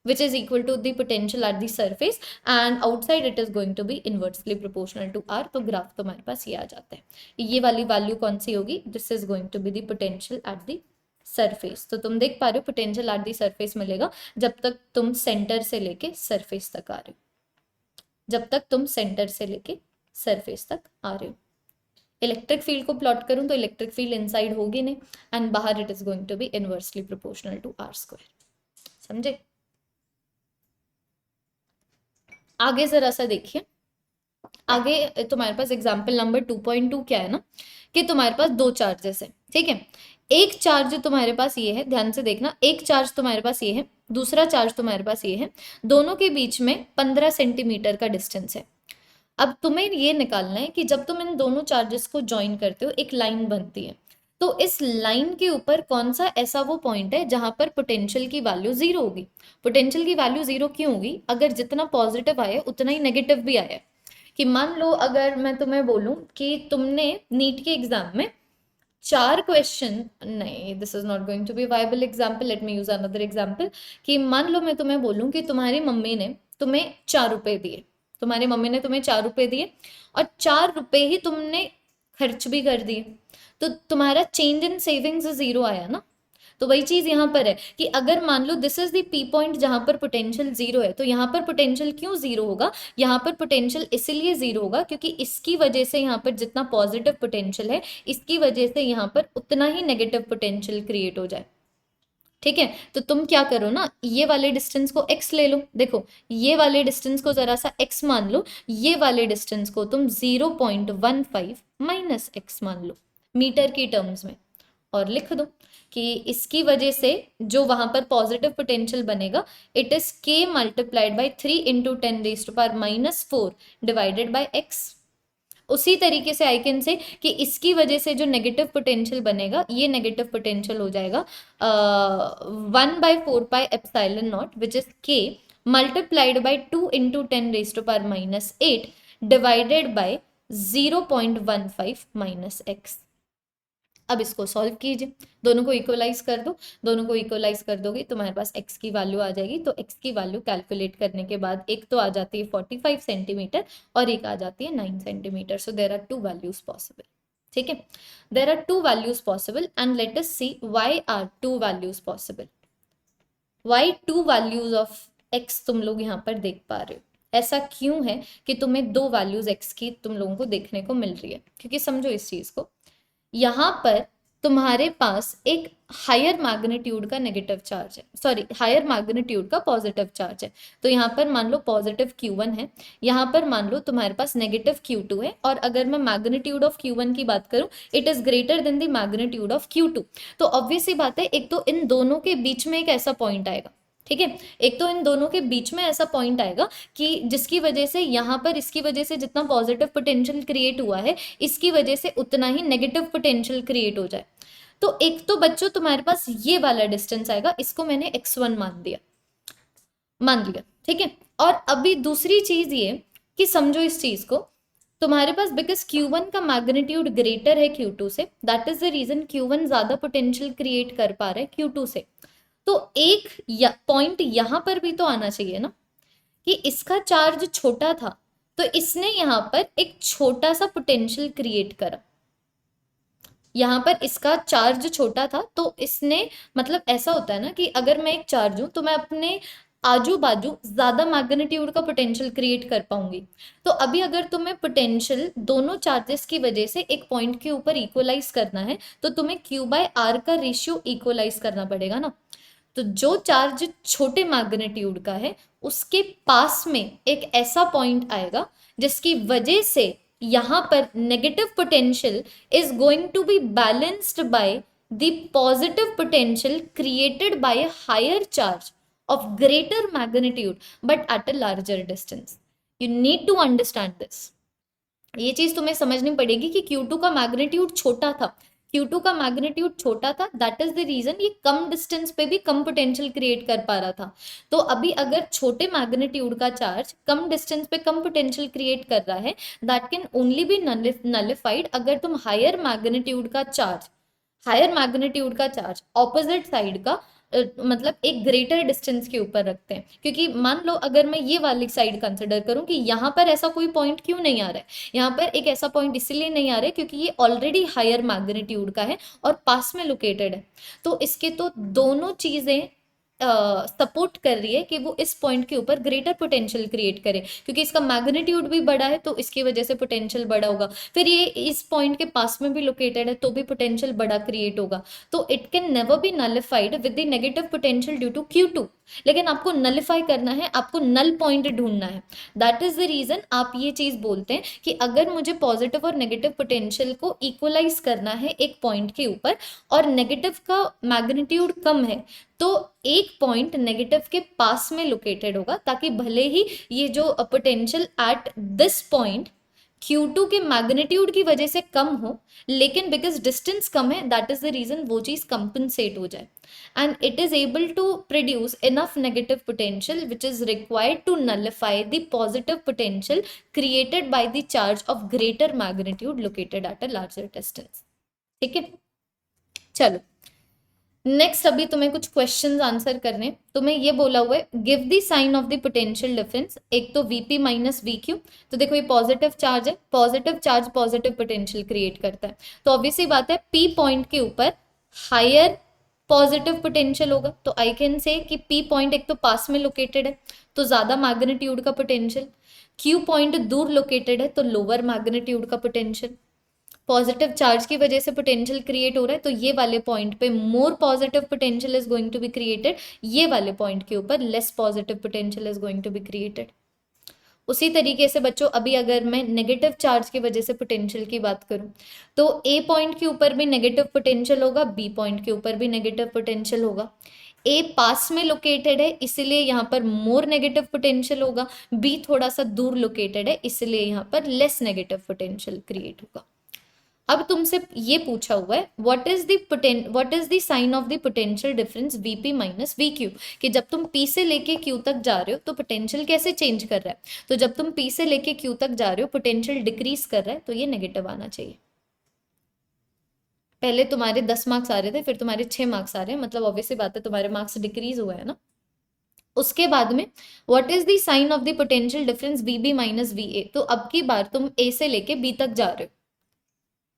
Speaker 1: which is equal to the potential at the surface, and outside it is going to be inversely proportional to r। तो ग्राफ तुम्हारे पास ये आ जाता है, ये वाली वैल्यू कौन सी होगी, this is going to be the potential at the surface. तो तुम देख पा रहे हो पोटेंशियल एट द सरफेस मिलेगा जब तक तुम सेंटर से लेके सरफेस तक आ रहे हो, जब तक तुम सेंटर से लेके सरफेस तक आ रहे हो। इलेक्ट्रिक फील्ड को प्लॉट करूं तो इलेक्ट्रिक फील्ड इनसाइड होगी नहीं एंड बाहर it is going to be inversely proportional to r square. समझे? आगे जरा सा देखिए, आगे तुम्हारे पास एग्जाम्पल नंबर 2.2 क्या है ना, कि तुम्हारे पास दो चार्जेस है, ठीक है। एक चार्ज तुम्हारे पास ये है, ध्यान से देखना, एक चार्ज तुम्हारे पास ये है, दूसरा चार्ज तुम्हारे पास ये है, दोनों के बीच में 15 सेंटीमीटर का डिस्टेंस है। अब तुम्हें ये निकालना है कि जब तुम इन दोनों चार्जेस को ज्वाइन करते हो एक लाइन बनती है, तो इस लाइन के ऊपर कौन सा ऐसा वो पॉइंट है जहां पर पोटेंशियल की वैल्यू जीरो होगी। पोटेंशियल की वैल्यू जीरो क्यों होगी, अगर जितना पॉजिटिव आया उतना ही नेगेटिव भी आया। कि मान लो अगर मैं तुम्हें बोलूं कि तुमने नीट के एग्जाम में 4 क्वेश्चन, नहीं this is not going to be viable example, let me use another example. कि मान लो मैं तुम्हें बोलूं कि तुम्हारी मम्मी ने तुम्हें 4 रुपए दिए, तुम्हारी मम्मी ने तुम्हें 4 रुपए दिए और 4 रुपए ही तुमने खर्च भी कर दिए, तो तुम्हारा चेंज इन सेविंग्स जीरो आया ना। तो वही चीज यहाँ पर है कि अगर मान लो this is the P point जहां पर पोटेंशियल जीरो है, तो यहाँ पर पोटेंशियल क्यों जीरो होगा, यहाँ पर पोटेंशियल इसीलिए जीरो होगा क्योंकि इसकी वजह से यहाँ पर जितना पॉजिटिव पोटेंशियल है इसकी वजह से यहाँ पर उतना ही नेगेटिव पोटेंशियल क्रिएट हो जाए। ठीक है, तो तुम क्या करो ना, ये वाले डिस्टेंस को x ले लो, देखो ये वाले डिस्टेंस को जरा सा x मान लो, ये वाले डिस्टेंस को तुम 0.15 माइनस x मान लो मीटर की टर्म्स में, और लिख दो कि इसकी वजह से जो वहां पर पॉजिटिव पोटेंशियल बनेगा it is k multiplied by 3 into 10⁻⁻⁴ divided by x। उसी तरीके से आई कैन से कि इसकी वजह से जो नेगेटिव पोटेंशियल बनेगा ये नेगेटिव पोटेंशियल हो जाएगा 1/4πε0 which is k multiplied by 2 into 10⁻⁸ divided by 0.15 minus x। अब इसको सॉल्व कीजिए, दोनों को इक्वलाइज कर दो, दोनों को इक्वलाइज कर दोगे तुम्हारे पास x की वैल्यू आ जाएगी। तो x की वैल्यू कैलकुलेट करने के बाद एक तो आ जाती है 45 सेंटीमीटर और एक आ जाती है 9 centimetre. So there are two values possible. ठीक है, there are two values possible and let us see why are two values possible. Why two values of x तुम लोग यहाँ पर देख पा रहे हो? ऐसा क्यों है कि तुम्हें दो वैल्यूज एक्स की तुम लोगों को देखने को मिल रही है? क्योंकि समझो इस चीज को, यहाँ पर तुम्हारे पास एक हायर मैग्नीट्यूड का नेगेटिव चार्ज है, सॉरी हायर मैग्नीट्यूड का पॉजिटिव चार्ज है। तो यहाँ पर मान लो पॉजिटिव Q1 है, यहाँ पर मान लो तुम्हारे पास नेगेटिव Q2 है, और अगर मैं मैग्नीट्यूड ऑफ Q1 की बात करूं, it is greater than the magnitude of Q2। तो ऑब्वियस सी बात है, एक तो इन दोनों के बीच में एक ऐसा पॉइंट आएगा, ठीक है, एक तो इन दोनों के बीच में ऐसा पॉइंट आएगा कि जिसकी वजह से यहाँ पर इसकी वजह से जितना पॉजिटिव पोटेंशियल क्रिएट हुआ है, इसकी वजह से उतना ही नेगेटिव पोटेंशियल क्रिएट हो जाए। तो एक तो बच्चों तुम्हारे पास ये वाला डिस्टेंस आएगा, इसको मैंने x1 मान लिया, ठीक है। और अभी दूसरी चीज ये कि समझो इस चीज को, तुम्हारे पास बिकॉज Q1 का मैग्नीट्यूड ग्रेटर है Q2 से, that is the reason Q1 ज्यादा पोटेंशियल क्रिएट कर पा रहा है Q2 से। तो एक पॉइंट यहां पर भी तो आना चाहिए ना कि इसका चार्ज छोटा था, तो इसने यहां पर एक छोटा सा पोटेंशियल क्रिएट करा। यहाँ पर इसका चार्ज छोटा था तो इसने, मतलब ऐसा होता है ना कि अगर मैं एक चार्ज हूं तो मैं अपने आजू बाजू ज्यादा मैग्नीट्यूड का पोटेंशियल क्रिएट कर पाऊंगी। तो अभी अगर तुम्हें पोटेंशियल दोनों चार्जेस की वजह से एक पॉइंट के ऊपर इक्वलाइज करना है, तो तुम्हें Q/R का रेशियो इक्वलाइज करना पड़ेगा ना। तो जो चार्ज छोटे मैग्नीट्यूड का है उसके पास में एक ऐसा पॉइंट आएगा जिसकी वजह से यहां पर negative potential is going to be balanced by the positive potential created by a higher charge of greater magnitude but at a larger distance. You need to understand this. ये चीज तुम्हें समझनी पड़ेगी कि Q2 का मैग्नीट्यूड छोटा था, Q2 का मैग्नीट्यूड छोटा था, दैट इज द रीजन ये कम डिस्टेंस पे भी कम पोटेंशियल क्रिएट कर पा रहा था। तो अभी अगर छोटे मैग्नीट्यूड का चार्ज कम डिस्टेंस पे कम पोटेंशियल क्रिएट कर रहा है, that can only be nullified अगर तुम हायर मैग्नीट्यूड का चार्ज ऑपोजिट साइड का मतलब एक ग्रेटर डिस्टेंस के ऊपर रखते हैं। क्योंकि मान लो अगर मैं ये वाली साइड कंसिडर करूं कि यहाँ पर ऐसा कोई पॉइंट क्यों नहीं आ रहा है, यहाँ पर एक ऐसा पॉइंट इसलिए नहीं आ रहा है क्योंकि ये ऑलरेडी हायर मैग्नीट्यूड का है और पास में लोकेटेड है। तो इसके तो दोनों चीजें सपोर्ट कर रही है कि वो इस पॉइंट के ऊपर ग्रेटर पोटेंशियल क्रिएट करे, क्योंकि इसका मैग्नीट्यूड भी बड़ा है तो इसकी वजह से पोटेंशियल बड़ा होगा। फिर ये इस पॉइंट के पास में भी लोकेटेड है तो भी पोटेंशियल बड़ा क्रिएट होगा। तो it can never be nullified with the negative potential due to Q2। लेकिन आपको नलिफाई करना है, आपको नल पॉइंट ढूंढना है। दैट इज द रीजन आप ये चीज बोलते हैं कि अगर मुझे पॉजिटिव और नेगेटिव पोटेंशियल को इक्वलाइज करना है एक पॉइंट के ऊपर और नेगेटिव का मैग्नीट्यूड कम है, तो एक पॉइंट नेगेटिव के पास में लोकेटेड होगा, ताकि भले ही ये जो potential at this point Q2 के मैग्नीट्यूड की वजह से कम हो, लेकिन बिकॉज डिस्टेंस कम है दैट इज द रीजन वो चीज कंपनसेट हो जाए and it is able to produce enough negative potential which is required to nullify the positive potential created by the charge of greater magnitude located at a larger distance। ठीक है, चलो next अभी तुम्हें कुछ questions answer करने। तुम्हें ये बोला हुआ है give the sign of the potential difference, एक तो Vp माइनस VQ। तो देखो ये पॉजिटिव चार्ज है, positive charge positive potential create करता है, तो ऑब्वियसली बात है P पॉइंट के ऊपर हायर पॉजिटिव पोटेंशियल होगा। तो आई कैन से कि P पॉइंट एक तो पास में लोकेटेड है तो ज्यादा मैग्नीट्यूड का पोटेंशियल, Q पॉइंट दूर लोकेटेड है तो लोअर मैग्नीट्यूड का पोटेंशियल। पॉजिटिव चार्ज की वजह से पोटेंशियल क्रिएट हो रहा है तो ये वाले पॉइंट पे more positive potential is going to be created, ये वाले पॉइंट के ऊपर less positive potential is going to be created. उसी तरीके से बच्चों अभी अगर मैं नेगेटिव चार्ज की वजह से पोटेंशियल की बात करूं, तो A पॉइंट के ऊपर भी नेगेटिव पोटेंशियल होगा, B पॉइंट के ऊपर भी नेगेटिव पोटेंशियल होगा। A पास में लोकेटेड है इसलिए यहाँ पर मोर नेगेटिव पोटेंशियल होगा, B थोड़ा सा दूर लोकेटेड है इसलिए यहाँ पर लेस नेगेटिव पोटेंशियल क्रिएट होगा। अब तुमसे ये पूछा हुआ है what is the sign of the potential difference Vp minus VQ, कि जब तुम P से लेके Q तक जा रहे हो तो पोटेंशियल कैसे चेंज कर रहा है। तो जब तुम P से लेके Q तक जा रहे हो पोटेंशियल डिक्रीज कर रहा है तो ये नेगेटिव आना चाहिए। पहले तुम्हारे 10 मार्क्स आ रहे थे, फिर तुम्हारे 6 मार्क्स आ रहे हैं, मतलब ऑब्वियसली बात है तुम्हारे मार्क्स डिक्रीज हुआ है ना। उसके बाद में what is the sign of the potential difference VB minus VA, तो अब की बार तुम A से लेके B तक जा रहे हो।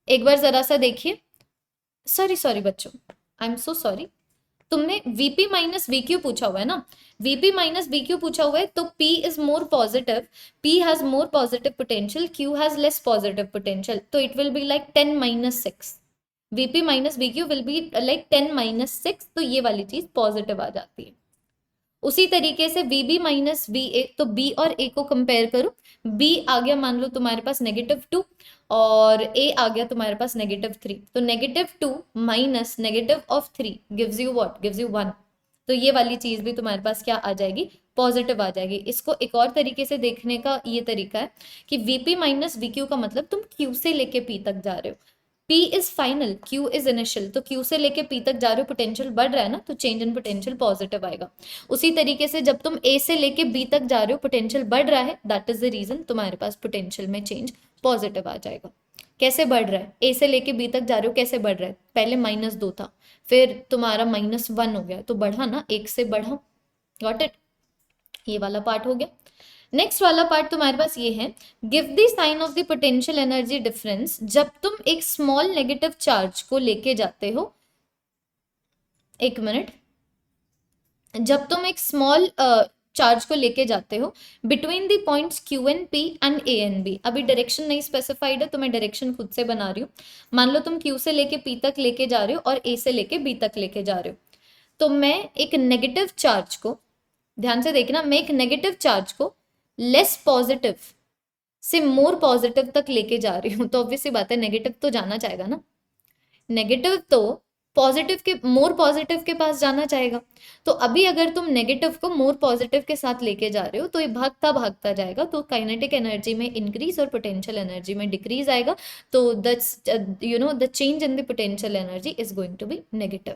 Speaker 1: एक बार जरा सा देखिए, सॉरी बच्चों, आई एम सो सॉरी, तुमने Vp माइनस Vq पूछा हुआ है ना, Vp माइनस Vq पूछा हुआ है, तो P is more positive, P has more positive potential, Q has less positive potential, तो it will be like 10 minus 6, Vp minus Vq will be like 10 minus 6, तो ये वाली चीज पॉजिटिव आ जाती है। उसी तरीके से Vb माइनस Va, तो B और A को कंपेयर करो, B आ गया मान लो तुम्हारे पास -2 और A आ गया तुम्हारे पास -3, तो -2 minus -3 gives you what, gives you 1, तो ये वाली चीज भी तुम्हारे पास क्या आ जाएगी, पॉजिटिव आ जाएगी। इसको एक और तरीके से देखने का ये तरीका है कि Vp माइनस Vq का मतलब तुम Q से लेके P तक जा रहे हो, P is final, Q is initial, तो Q से लेके P तक जा रहे हो, पोटेंशियल बढ़ रहा है ना, तो चेंज इन पोटेंशियल पॉजिटिव आएगा। उसी तरीके से जब तुम A से लेके B तक जा रहे हो, पोटेंशियल बढ़ रहा है, दैट इज द रीजन तुम्हारे पास पोटेंशियल में चेंज पॉजिटिव आ जाएगा। कैसे बढ़ रहा है, A से लेके B तक जा रहे हो, कैसे बढ़ रहा है, पहले -2 था, फिर तुम्हारा -1 हो गया, तो बढ़ा ना, 1 से बढ़ा, गॉट इट, ये वाला पार्ट हो गया। नेक्स्ट वाला पार्ट तुम्हारे पास ये है, give the sign of the potential energy difference जब तुम एक स्मॉल नेगेटिव चार्ज को लेके जाते हो, एक मिनट, जब तुम एक स्मॉल चार्ज को लेके जाते हो between the points Q and P and A and B, अभी डायरेक्शन नहीं स्पेसिफाइड है तो मैं डायरेक्शन खुद से बना रही हूँ। मान लो तुम Q से लेके P तक लेके जा रहे हो और A से लेके B तक लेके जा रहे हो, तो मैं एक नेगेटिव चार्ज को, ध्यान से देखना, मैं एक नेगेटिव चार्ज को लेस पॉजिटिव से मोर पॉजिटिव तक लेके जा रही हूँ, तो ऑब्वियसली बात है नेगेटिव तो जाना चाहेगा ना, नेगेटिव तो पॉजिटिव के, मोर पॉजिटिव के पास जाना चाहेगा। तो अभी अगर तुम नेगेटिव को मोर पॉजिटिव के साथ लेके जा रहे हो तो ये भागता भागता जाएगा, तो काइनेटिक एनर्जी में इंक्रीज और पोटेंशियल एनर्जी में डिक्रीज आएगा, तो the change in the potential energy is going to be negative.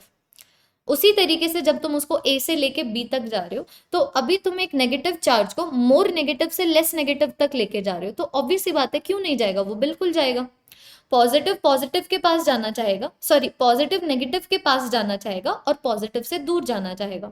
Speaker 1: उसी तरीके से जब तुम उसको A से लेके B तक जा रहे हो, तो अभी तुम एक नेगेटिव चार्ज को मोर नेगेटिव से लेस नेगेटिव तक लेके जा रहे हो, तो ऑब्वियस सी बात है क्यों नहीं जाएगा, वो बिल्कुल जाएगा। पॉजिटिव पॉजिटिव के पास जाना चाहेगा, सॉरी पॉजिटिव नेगेटिव के पास जाना चाहेगा और पॉजिटिव से दूर जाना चाहेगा।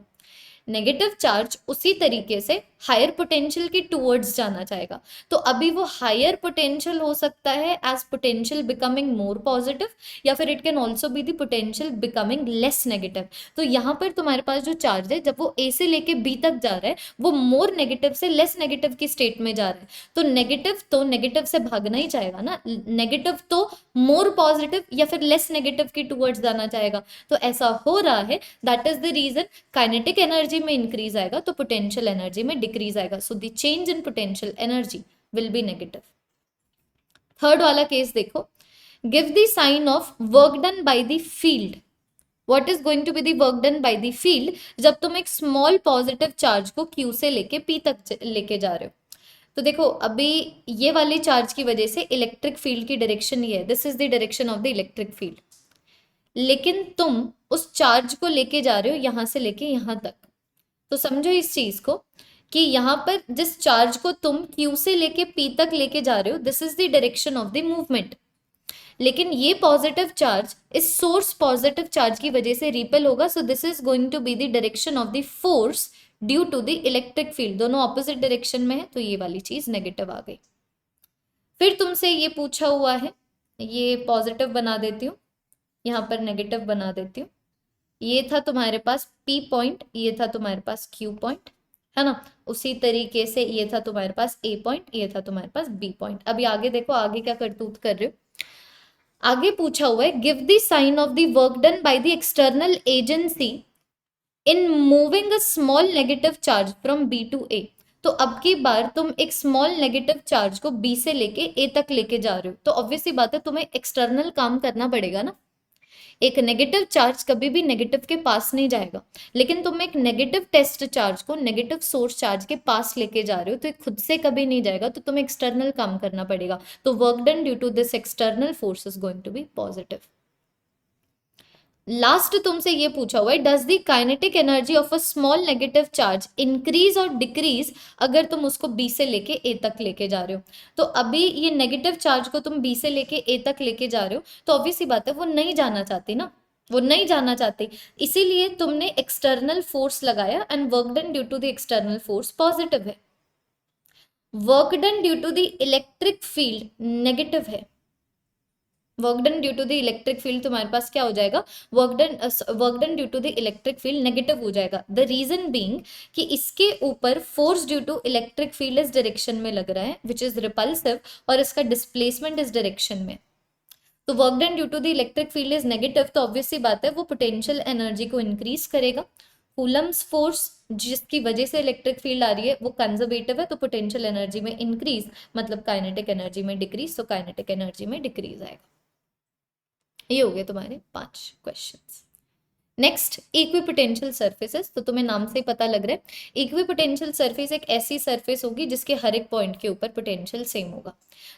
Speaker 1: नेगेटिव चार्ज उसी तरीके से हायर पोटेंशियल के टूवर्ड्स जाना चाहेगा, तो अभी वो हायर पोटेंशियल हो सकता है as potential becoming more positive, या फिर it can also be the potential becoming less negative. तो यहाँ पर तुम्हारे पास जो चार्ज है, जब वो A से लेके B तक जा रहा है, वो मोर नेगेटिव से लेस नेगेटिव की स्टेट में जा रहा है, तो नेगेटिव से भागना ही चाहेगा ना, नेगेटिव तो मोर पॉजिटिव या फिर लेस नेगेटिव की टूवर्ड्स जाना चाहेगा, तो ऐसा हो रहा है, that is the reason kinetic energy में इंक्रीज आएगा तो पोटेंशियल एनर्जी में डिक्रीज आएगा, so the change in potential energy will be negative. Third वाला केस देखो, give the sign of work done by the field, what is going to be the work done by the field जब तुम एक small positive charge को Q से लेके P तक लेके जा रहे हो। तो देखो अभी ये वाले चार्ज की वजह से इलेक्ट्रिक फील्ड की डायरेक्शन ये है, this is the direction of the electric field, लेकिन तुम उस चार्ज को लेके जा रहे हो यहां से लेके यहां तक, तो समझो इस चीज को कि यहाँ पर जिस चार्ज को तुम Q से लेके P तक लेके जा रहे हो, this is the direction of the movement, लेकिन ये पॉजिटिव चार्ज इस सोर्स पॉजिटिव चार्ज की वजह से रिपेल होगा, so this is going to be the direction of the force due to the electric field, दोनों ऑपोजिट डायरेक्शन में है, तो ये वाली चीज नेगेटिव आ गई। फिर तुमसे ये पूछा हुआ है, ये पॉजिटिव बना देती हूँ, यहाँ पर नेगेटिव बना देती हूँ, ये था तुम्हारे पास P पॉइंट, ये था तुम्हारे पास Q पॉइंट, है ना, उसी तरीके से ये था तुम्हारे पास A पॉइंट, ये था तुम्हारे पास B पॉइंट। अभी आगे देखो आगे क्या करतूत कर रहे हो, आगे पूछा हुआ है give the sign of the work done by the external agency in moving a small negative charge from B to A, तो अब की बार तुम एक स्मॉल नेगेटिव चार्ज को B से लेके A तक लेके जा रहे हो, तो ऑब्वियसली बात है तुम्हें एक्सटर्नल काम करना पड़ेगा ना, एक नेगेटिव चार्ज कभी भी नेगेटिव के पास नहीं जाएगा, लेकिन तुम एक नेगेटिव टेस्ट चार्ज को नेगेटिव सोर्स चार्ज के पास लेके जा रहे हो, तो ये खुद से कभी नहीं जाएगा, तो तुम्हें एक्सटर्नल काम करना पड़ेगा, तो work done due to this external force is going to be positive. Last तुमसे ये पूछा हुआ है does the kinetic energy of a small negative charge increase और डिक्रीज अगर तुम उसको B से लेके A तक लेके जा रहे हो, तो अभी ये नेगेटिव चार्ज को तुम B से लेके A तक लेके जा रहे हो, तो ऑब्वियस सी बात है वो नहीं जाना चाहती ना, वो नहीं जाना चाहती, इसीलिए तुमने एक्सटर्नल फोर्स लगाया and work done due to the external force positive है, work done due to the electric field negative है, work done due to the electric field तुम्हारे पास क्या हो जाएगा, work done due to the electric field negative हो जाएगा। The reason being कि इसके ऊपर force due to electric field इस डायरेक्शन में लग रहा है विच इज रिपल्सिव, और इसका डिस्प्लेसमेंट इस डायरेक्शन में। तो work done due to the electric field is negative, तो ऑब्वियस सी बात है वो पोटेंशियल एनर्जी को इंक्रीज करेगा। कूलम्स फोर्स जिसकी वजह से इलेक्ट्रिक फील्ड आ रही है वो कंजर्वेटिव है, तो पोटेंशियल एनर्जी में इंक्रीज मतलब काइनेटिक एनर्जी में डिक्रीज, तो काइनेटिक एनर्जी में डिक्रीज आएगा। ये हो गए तुम्हारे 5 क्वेश्चंस। Next, equipotential surfaces. तो तुम्हें नाम से ही पता लग रहा है इक्विपोटेंशियल सरफेस एक ऐसी सरफेस होगी जिसके हर एक पॉइंट के ऊपर पोटेंशियल सेम होगा।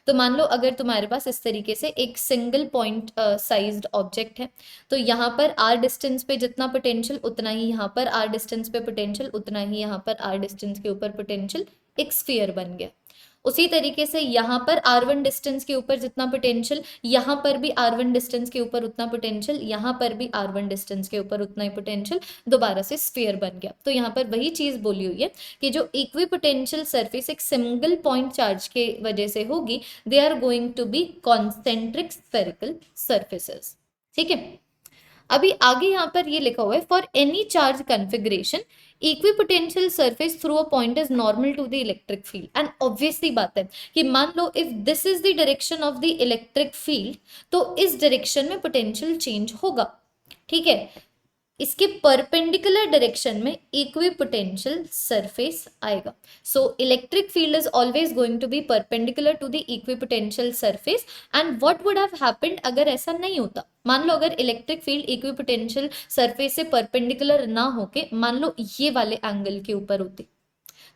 Speaker 1: तो मान लो अगर तुम्हारे पास इस तरीके से एक सिंगल पॉइंट साइज्ड ऑब्जेक्ट है, तो यहाँ पर आर डिस्टेंस पे जितना पोटेंशियल उतना ही यहाँ पर आर डिस्टेंस पे पोटेंशियल, उतना ही यहाँ पर आर डिस्टेंस के ऊपर पोटेंशियल, एक स्फीयर बन गया। उसी तरीके से यहाँ पर R1 डिस्टेंस के ऊपर जितना पोटेंशियल, यहाँ पर भी R1 डिस्टेंस के ऊपर उतना पोटेंशियल, यहाँ पर भी R1 डिस्टेंस के ऊपर उतना ही पोटेंशियल, दोबारा से स्फीयर बन गया। तो यहाँ पर वही चीज बोली हुई है कि जो इक्विपोटेंशियल सरफेस एक सिंगल पॉइंट चार्ज के वजह से होगी, they are going to be concentric spherical surfaces. ठीक है, अभी आगे यहाँ पर ये लिखा हुआ है for any charge configuration equipotential surface through a point is normal to the electric field. And obviously बात है कि मान लो if this is the direction of the electric field, तो इस डायरेक्शन में पोटेंशियल चेंज होगा। ठीक है, इसके परपेंडिकुलर डायरेक्शन में इक्विपोटेंशियल सरफेस आएगा। So electric field is always going to be perpendicular to the equipotential surface. And what would have happened अगर ऐसा नहीं होता, मान लो अगर इलेक्ट्रिक फील्ड इक्विपोटेंशियल सरफेस से परपेंडिकुलर ना होके मान लो ये वाले एंगल के ऊपर होती,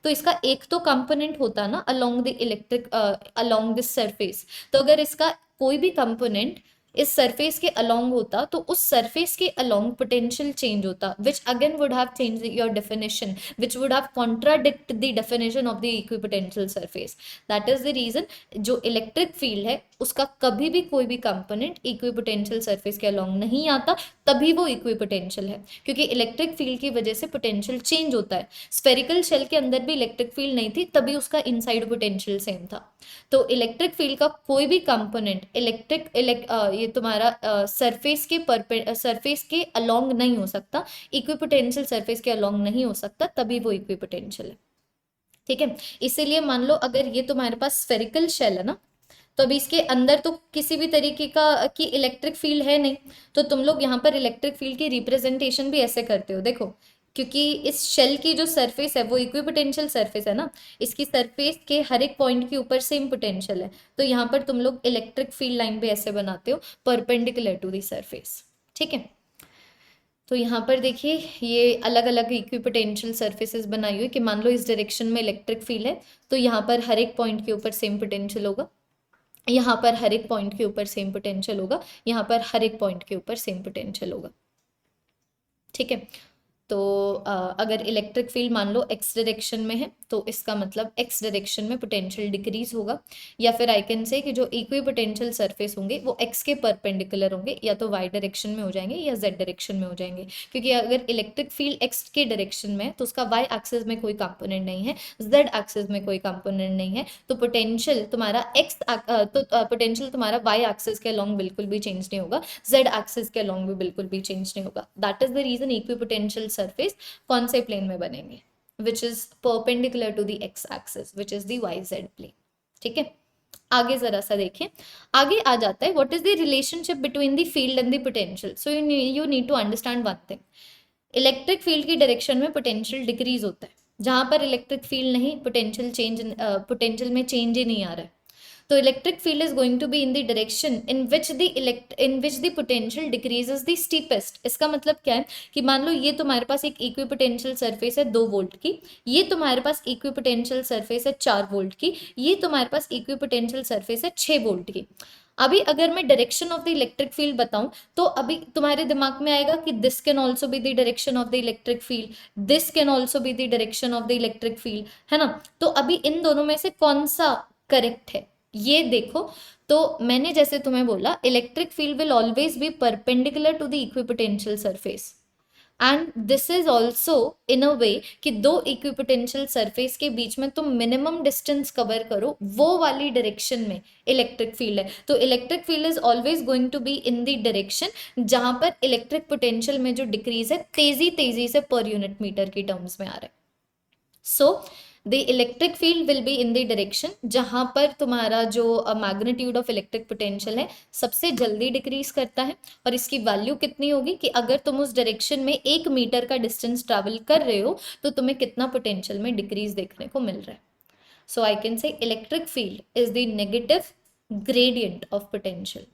Speaker 1: तो इसका एक तो कंपोनेंट होता ना along the electric along this surface. तो अगर इसका कोई भी कंपोनेंट इस सरफेस के अलोंग होता, तो उस सरफेस के अलोंग पोटेंशियल चेंज होता, which again would have change your definition, which would have contradict the definition of the equipotential surface. That is the reason जो इलेक्ट्रिक फील्ड है उसका कभी भी कोई भी कंपोनेंट इक्विपोटेंशियल सरफेस के अलोंग नहीं आता, तभी वो इक्विपोटेंशियल है, क्योंकि इलेक्ट्रिक फील्ड की वजह से पोटेंशियल चेंज होता है। स्फेरिकल शेल के अंदर भी इलेक्ट्रिक फील्ड नहीं थी, तभी उसका इनसाइड पोटेंशियल सेम था। तो इलेक्ट्रिक फील्ड का कोई भी कंपोनेंट ये तुम्हारा सरफेस के अलोंग नहीं हो सकता, इक्विपोटेंशियल सरफेस के अलोंग नहीं हो सकता, तभी वो इक्विपोटेंशियल है। ठीक है, इसीलिए मान लो अगर ये तुम्हारे पास स्फेरिकल शेल है ना, तो अभी इसके अंदर तो किसी भी तरीके का की इलेक्ट्रिक फील्ड है नहीं, तो तुम लोग यहाँ पर इलेक्ट्रिक फील्ड की रिप्रेजेंटेशन भी ऐसे करते हो। देखो, क्योंकि इस शेल की जो सरफेस है वो इक्विपोटेंशियल सरफेस है ना, इसकी सरफेस के हर एक पॉइंट के ऊपर सेम पोटेंशियल है, तो यहाँ पर तुम लोग इलेक्ट्रिक फील्ड लाइन भी ऐसे बनाते हो परपेंडिकुलर टू दी सरफेस। ठीक है, तो यहाँ पर देखिए ये अलग अलग इक्विपोटेंशियल सरफेसेस बनाई हुई कि मान लो इस डायरेक्शन में इलेक्ट्रिक फील्ड है, तो यहाँ पर हर एक पॉइंट के ऊपर सेम पोटेंशियल होगा, यहाँ पर हर एक पॉइंट के ऊपर सेम पोटेंशियल होगा, यहाँ पर हर एक पॉइंट के ऊपर सेम पोटेंशियल होगा। ठीक है, तो अगर इलेक्ट्रिक फील्ड मान लो एक्स डायरेक्शन में है, तो इसका मतलब एक्स डायरेक्शन में पोटेंशियल डिक्रीज होगा, या फिर आई कैन से कि जो इक्विपोटेंशियल सरफेस होंगे वो एक्स के परपेंडिकुलर होंगे, या तो वाई डायरेक्शन में हो जाएंगे या जेड डायरेक्शन में हो जाएंगे। क्योंकि अगर इलेक्ट्रिक फील्ड एक्स के डायरेक्शन में है तो उसका वाई एक्सिस में कोई कंपोनेंट नहीं है, जेड एक्सिस में कोई कंपोनेंट नहीं है, तो पोटेंशियल तुम्हारा पोटेंशियल तुम्हारा वाई एक्सिस के अलोंग बिल्कुल भी चेंज नहीं होगा, जेड एक्सिस के अलोंग भी बिल्कुल भी चेंज नहीं होगा। That is the reason equipotential surface कौन से प्लेन में बनेंगे, which is perpendicular to the x axis, which is the y z plane. ठीक है, आगे जरा सा देखें, आगे आ जाता है what is the relationship between the field and the potential. So you need to understand one thing, electric field की डायरेक्शन में पोटेंशियल डिक्रीज होता है, जहां पर इलेक्ट्रिक फील्ड नहीं पोटेंशियल में चेंज ही नहीं आ रहा है, तो electric field is going to be in the direction in which the potential decreases the steepest. इसका मतलब क्या है कि मान लो ये तुम्हारे पास एक इक्विपोटेंशियल सरफेस है 2 वोल्ट की, ये तुम्हारे पास इक्विपोटेंशियल सरफेस है 4 वोल्ट की, ये तुम्हारे पास इक्विपोटेंशियल सरफेस है 6 वोल्ट की। अभी अगर मैं direction of the electric field बताऊं, तो अभी तुम्हारे दिमाग में आएगा कि this can also be the direction of the electric field, this can also be the direction of the electric field, है ना। तो अभी इन दोनों में से कौन सा करेक्ट है ये देखो। तो मैंने जैसे तुम्हें बोला electric field will always be perpendicular to the equipotential surface, and this is also in a way कि दो इक्विपोटेंशियल सरफेस के बीच में तुम मिनिमम डिस्टेंस कवर करो, वो वाली डायरेक्शन में इलेक्ट्रिक फील्ड है। तो electric field is always going to be in the direction जहां पर इलेक्ट्रिक पोटेंशियल में जो डिक्रीज है तेजी तेजी से पर यूनिट मीटर की टर्म्स में आ रहा है। So the electric field will be in the direction जहां पर तुम्हारा जो मैग्नीट्यूड ऑफ इलेक्ट्रिक पोटेंशियल है सबसे जल्दी डिक्रीज करता है। और इसकी वैल्यू कितनी होगी कि अगर तुम उस डायरेक्शन में 1 मीटर का डिस्टेंस ट्रैवल कर रहे हो तो तुम्हें कितना पोटेंशियल में डिक्रीज देखने को मिल रहा है। So I can say electric field is the negative gradient of potential,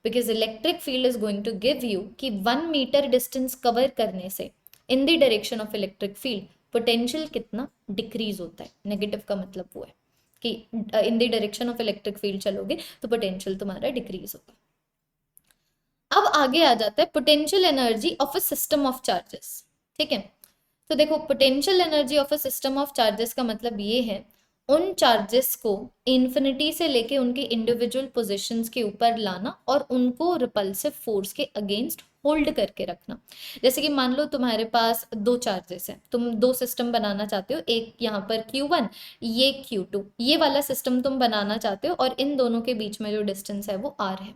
Speaker 1: because electric field is going to give you कि 1 मीटर डिस्टेंस कवर करने से in the direction of electric field potential कितना decrease होता है। Negative का मतलब वो है कि in the direction of electric field चलोगे तो पोटेंशियल तुम्हारा डिक्रीज होगा। अब आगे आ जाता है potential energy of a system of charges. ठीक है, तो देखो potential energy of a system of charges का मतलब ये है उन चार्जेस को इन्फिनिटी से लेके उनके इंडिविजुअल पोजीशंस के ऊपर लाना और उनको रिपल्सिव फोर्स के अगेंस्ट होल्ड करके रखना। जैसे कि मान लो तुम्हारे पास दो चार्जेस हैं, तुम दो सिस्टम बनाना चाहते हो, एक यहाँ पर Q1 ये Q2, ये वाला सिस्टम तुम बनाना चाहते हो और इन दोनों के बीच में जो डिस्टेंस है वो R है।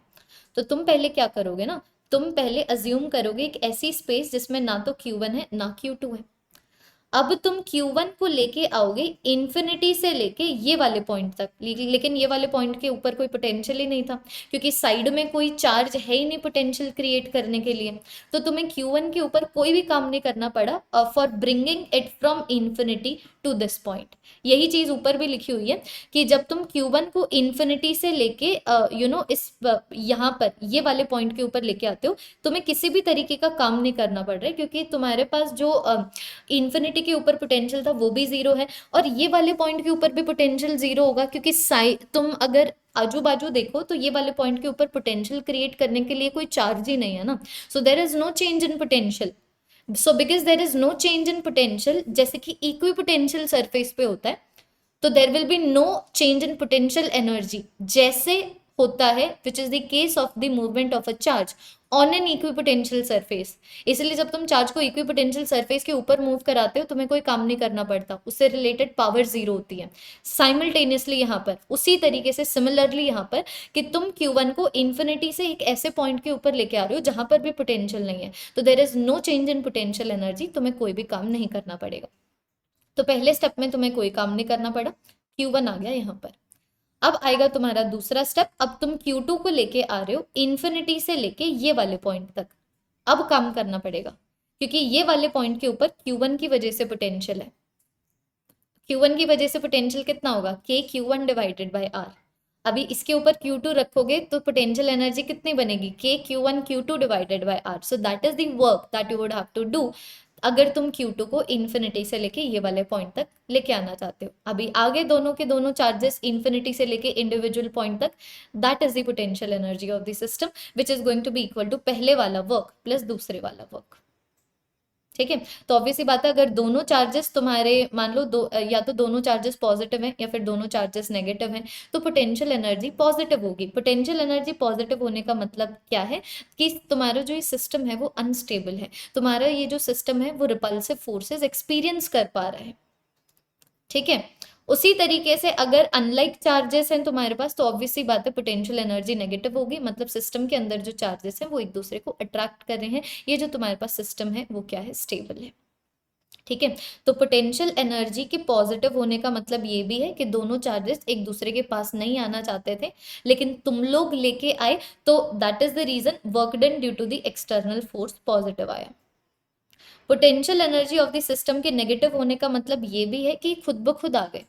Speaker 1: तो तुम पहले क्या करोगे ना, तुम पहले अज्यूम करोगे एक ऐसी स्पेस जिसमें ना तो Q1 है ना Q2 है। अब तुम Q1 को लेके आओगे इन्फिनिटी से लेके ये वाले पॉइंट तक, लेकिन ये वाले पॉइंट के ऊपर कोई पोटेंशियल ही नहीं था क्योंकि साइड में कोई चार्ज है ही नहीं पोटेंशियल क्रिएट करने के लिए। तो तुम्हें Q1 के ऊपर कोई भी काम नहीं करना पड़ा for bringing it from infinity to this point. यही चीज ऊपर भी लिखी हुई है कि जब तुम Q1 को इन्फिनिटी से लेके इस यहाँ पर ये वाले पॉइंट के ऊपर लेके आते हो, तुम्हें किसी भी तरीके का काम नहीं करना पड़ रहा है क्योंकि तुम्हारे पास जो इन्फिनिटी के ऊपर पोटेंशियल था वो भी जीरो है और ये वाले पॉइंट के ऊपर भी पोटेंशियल जीरो होगा क्योंकि तुम अगर आजू बाजू देखो तो ये वाले पॉइंट के ऊपर पोटेंशियल क्रिएट करने के लिए कोई चार्ज ही नहीं है ना। So there is no change in potential. So because there is no change in potential, जैसे कि इक्वी पोटेंशियल सरफेस पे होता है तो there will be no change in potential energy जैसे होता है which is the case of the movement of a charge on an equipotential surface. इसलिए जब तुम चार्ज को इक्विपोटेंशियल सरफेस के ऊपर मूव कराते हो तुम्हें कोई काम नहीं करना पड़ता, उससे रिलेटेड पावर जीरो होती है। साइमल्टेनियसली यहाँ पर उसी तरीके से सिमिलरली यहाँ पर कि तुम Q1 को इन्फिनिटी से एक ऐसे पॉइंट के ऊपर लेके आ रहे हो जहां पर भी पोटेंशियल नहीं है, तो there is no change in potential energy, तुम्हें कोई भी काम नहीं करना पड़ेगा। तो पहले स्टेप में तुम्हें कोई काम नहीं करना पड़ा, Q1 आ गया यहाँ पर। अब आएगा तुम्हारा दूसरा स्टेप, अब तुम Q2 को लेके आ रहे हो इन्फिनिटी से लेके ये वाले पॉइंट तक। अब काम करना पड़ेगा क्योंकि ये वाले पॉइंट के ऊपर Q1 की वजह से पोटेंशियल है। Q1 की वजह से पोटेंशियल कितना होगा, K Q1 divided by R। अभी इसके ऊपर Q2 रखोगे तो पोटेंशियल एनर्जी कितनी बनेगी, K Q1 Q2 divided by R। So that is the work that you would have to do अगर तुम Q2 को इन्फिनिटी से लेके ये वाले पॉइंट तक लेके आना चाहते हो। अभी आगे दोनों के दोनों चार्जेस इन्फिनिटी से लेके इंडिविजुअल पॉइंट तक, that is the potential energy of the system which is going to be equal to पहले वाला वर्क प्लस दूसरे वाला वर्क। ठीक है, तो ऑब्वियसली बात है अगर दोनों चार्जेस तुम्हारे मान लो या तो दोनों चार्जेस पॉजिटिव हैं या फिर दोनों चार्जेस नेगेटिव हैं तो पोटेंशियल एनर्जी पॉजिटिव होगी। पोटेंशियल एनर्जी पॉजिटिव होने का मतलब क्या है कि तुम्हारा जो ये सिस्टम है वो अनस्टेबल है, तुम्हारा ये जो सिस्टम है वो रिपल्सिव फोर्सेस एक्सपीरियंस कर पा रहा है। ठीक है, उसी तरीके से अगर अनलाइक चार्जेस हैं तुम्हारे पास तो ऑब्वियसली बात है पोटेंशियल एनर्जी नेगेटिव होगी, मतलब सिस्टम के अंदर जो चार्जेस हैं वो एक दूसरे को अट्रैक्ट कर रहे हैं, ये जो तुम्हारे पास सिस्टम है वो क्या है, स्टेबल है। ठीक है, तो पोटेंशियल एनर्जी के पॉजिटिव होने का मतलब ये भी है कि दोनों चार्जेस एक दूसरे के पास नहीं आना चाहते थे लेकिन तुम लोग लेके आए, तो that is the reason work done due to the external force positive आया। Potential energy of the system के नेगेटिव होने का मतलब ये भी है कि खुद ब खुद आ गए,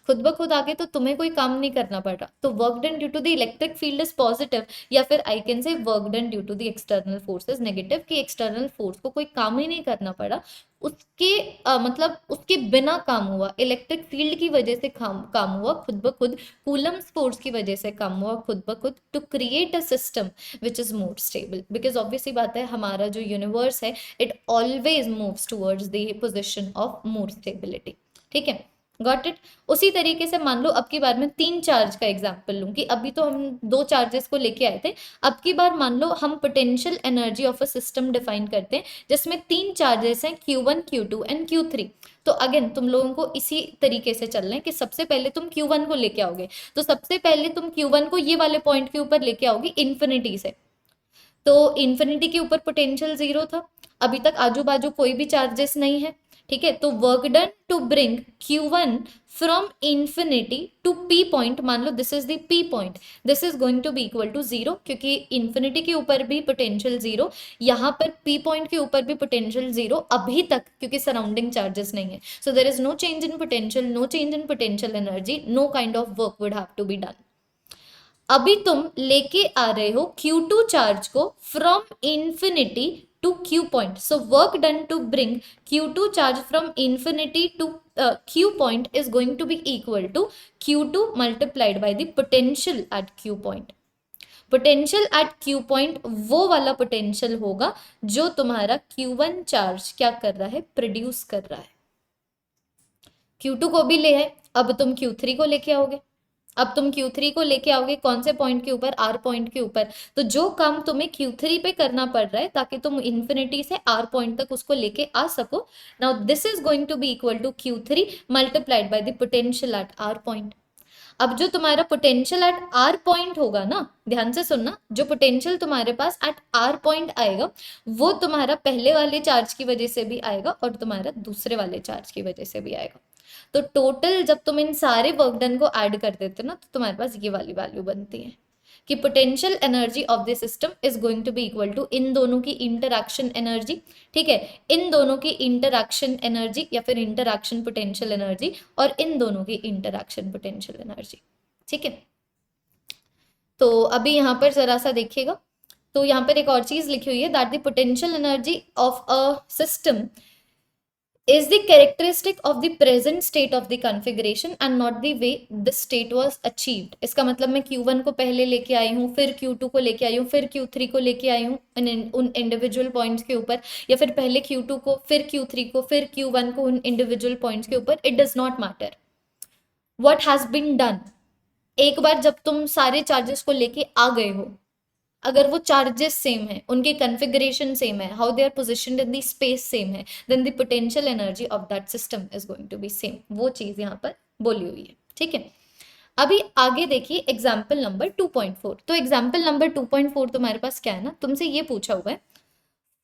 Speaker 1: खुद ब खुद आगे तो तुम्हें कोई काम नहीं करना पड़ रहा, तो work done due to the electric field is positive, या फिर I can say work done due to the external forces negative, कि एक्सटर्नल फोर्स को कोई काम ही नहीं करना पड़ा, उसके मतलब उसके बिना काम हुआ, इलेक्ट्रिक फील्ड की वजह से काम हुआ खुद ब खुद, कूलम्स फोर्स की वजह से काम हुआ खुद ब खुद, to create a system which is more stable. Because obviously बात है हमारा जो यूनिवर्स है it always moves towards the position of more stability. ठीक है, गॉट इट। उसी तरीके से मान लो अब की बार मैं 3 चार्ज का एग्जांपल लूं कि अभी तो हम 2 चार्जेस को लेके आए थे, अब की बार मान लो हम potential energy of a system define करते हैं जिसमें 3 चार्जेस हैं Q1 Q2 एंड Q3। तो अगेन तुम लोगों को इसी तरीके से चलना है कि सबसे पहले तुम Q1 को लेके आओगे, तो सबसे पहले तुम Q1 को ये वाले पॉइंट के ऊपर लेके आओगे इन्फिनिटी से, तो इन्फिनिटी के ऊपर पोटेंशियल 0 था, अभी तक आजू बाजू कोई भी चार्जेस नहीं है, ठीक है। तो work done to bring Q1 from infinity to P point, मान लो this is the P point, this is going to be equal to 0, क्योंकि इन्फिनिटी के ऊपर भी पोटेंशियल 0, यहाँ पर P पॉइंट के ऊपर भी पोटेंशियल 0 अभी तक, क्योंकि सराउंडिंग चार्जेस नहीं है। So there is no change in potential, no change in potential energy, no kind of work would have to be done. अभी तुम लेके आ रहे हो Q2 चार्ज को from infinity to Q point, so work done to bring Q2 charge from infinity to Q point is going to be equal to Q2 multiplied by the potential at Q point. Potential at Q point वो वाला potential होगा जो तुम्हारा Q1 charge क्या कर रहा है, produce कर रहा है। Q2 को भी ले है, अब तुम Q3 को लेके आओगे, अब तुम Q3 को लेके आओगे कौन से पॉइंट के ऊपर, R पॉइंट के ऊपर। तो जो काम तुम्हें Q3 पे करना पड़ रहा है ताकि तुम इन्फिनिटी से R पॉइंट तक उसको लेके आ सको, now this is going to be equal to Q3 multiplied by the potential at R point. अब जो तुम्हारा पोटेंशियल एट R पॉइंट होगा ना, ध्यान से सुनना, जो पोटेंशियल तुम्हारे पास एट R पॉइंट आएगा वो तुम्हारा पहले वाले चार्ज की वजह से भी आएगा और तुम्हारा दूसरे वाले चार्ज की वजह से भी आएगा। तो टोटल जब तुम इन सारे वर्क डन को ऐड कर देते हो ना, तो तुम्हारे पास ये वाली वैल्यू बनती है कि potential energy of the system is going to be equal to इन दोनों की इंटरैक्शन एनर्जी, ठीक है, इन दोनों की इंटरैक्शन एनर्जी या फिर इंटरैक्शन पोटेंशियल एनर्जी और इन दोनों की इंटरैक्शन पोटेंशियल एनर्जी, ठीक है। तो अभी यहाँ पर जरा सा देखिएगा, तो यहाँ पर एक और चीज लिखी हुई है that the potential energy of a system is the characteristic of the present state of the configuration and not the way the state was achieved। इसका मतलब मैं Q1 को पहले लेके आई हूँ, फिर Q2 को लेके आई हूँ, फिर Q3 को लेके आई हूँ उन इंडिविजुअल पॉइंट्स के ऊपर, या फिर पहले Q2 को, फिर Q3 को, फिर Q1 को उन इंडिविजुअल पॉइंट्स के ऊपर। It does not matter what has been done. एक बार जब तुम सारे चार्जेस को लेके आ गए हो, अगर वो चार्जेस सेम है, उनके कन्फिगरेशन सेम है, how they are positioned in the space same है, then the potential energy of that system is going to be same. वो चीज यहाँ पर बोली हुई है, ठीक है। अभी आगे देखिए एग्जाम्पल नंबर 2.4। तो एग्जाम्पल नंबर 2.4 तुम्हारे पास क्या है ना, तुमसे ये पूछा हुआ है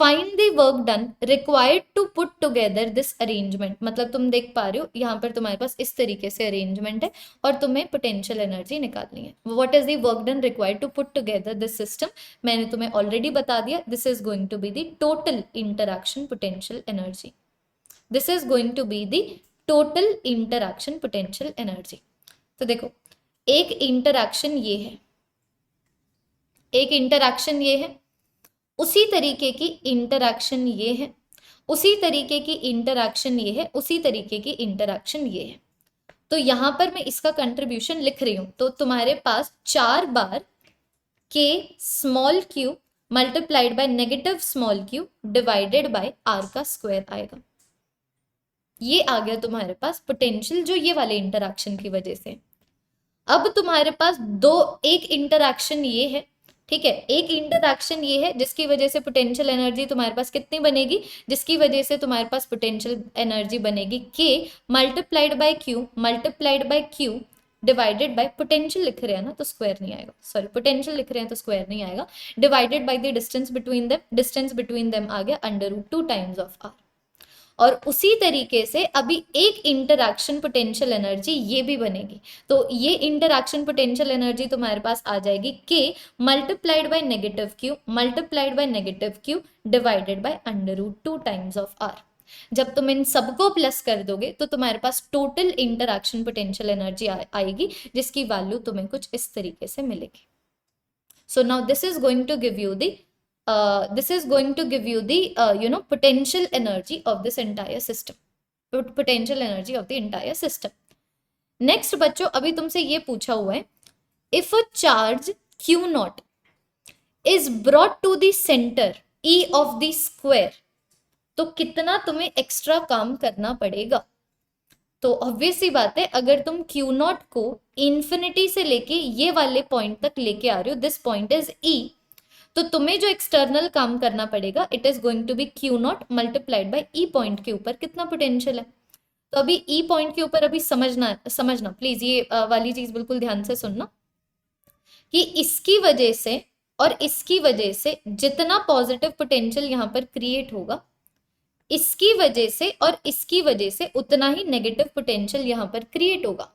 Speaker 1: find the work done required to put together this arrangement. मतलब तुम देख पा रहे हो यहाँ पर तुम्हारे पास इस तरीके से अरेंजमेंट है और तुम्हें पोटेंशियल एनर्जी निकालनी है। What is the work done required to put together this system, मैंने तुम्हें ऑलरेडी बता दिया, this is going to be the total interaction potential energy, this is going to be the total interaction potential energy. तो देखो एक interaction ये है, एक इंटरैक्शन ये है, उसी तरीके की इंटरैक्शन ये है, उसी तरीके की इंटरैक्शन ये है, उसी तरीके की इंटरैक्शन ये है। तो यहां पर मैं इसका कंट्रीब्यूशन लिख रही हूं, तो तुम्हारे पास 4 बार k small q multiplied by negative small q divided by r का स्क्वायर आएगा। ये आ गया तुम्हारे पास पोटेंशियल जो ये वाले इंटरैक्शन की वजह से। अब तुम्हारे पास एक इंटरैक्शन ये है, ठीक है, एक इंटरैक्शन ये है जिसकी वजह से पोटेंशियल एनर्जी तुम्हारे पास कितनी बनेगी, जिसकी वजह से तुम्हारे पास पोटेंशियल एनर्जी बनेगी k multiplied by q divided by, potential लिख रहे हैं ना तो स्क्वायर नहीं आएगा, सॉरी पोटेंशियल लिख रहे हैं तो स्क्वायर नहीं आएगा, divided by the distance between them आ गया √2 टाइम्स ऑफ r। और उसी तरीके से अभी एक इंटरैक्शन पोटेंशियल एनर्जी ये भी बनेगी, तो ये इंटरैक्शन पोटेंशियल एनर्जी तुम्हारे पास आ जाएगी k multiplied by negative q divided by √2 times of r। जब तुम इन सबको प्लस कर दोगे तो तुम्हारे पास टोटल इंटरैक्शन पोटेंशियल एनर्जी आएगी, जिसकी वैल्यू तुम्हें कुछ इस तरीके से मिलेगी। So now this is going to give you the potential energy of this entire system, potential energy of the entire system। Next बच्चों अभी तुमसे ये पूछा हुआ है if a charge Q0 is brought to the center E of the square, तो कितना तुम्हें एक्स्ट्रा काम करना पड़ेगा। तो ऑब्वियस सी बात है, अगर तुम क्यू नॉट को इन्फिनिटी से लेके ये वाले पॉइंट तक लेके आ रहे हो, दिस पॉइंट इज ई, तो तुम्हें जो एक्सटर्नल काम करना पड़ेगा, it is going to be Q not multiplied by E point के ऊपर कितना पोटेंशियल है। तो अभी ई पॉइंट के ऊपर अभी समझना प्लीज, ये वाली चीज बिल्कुल ध्यान से सुनना, कि इसकी वजह से और इसकी वजह से जितना पॉजिटिव पोटेंशियल यहाँ पर क्रिएट होगा, इसकी वजह से और इसकी वजह से उतना ही नेगेटिव पोटेंशियल यहां पर क्रिएट होगा।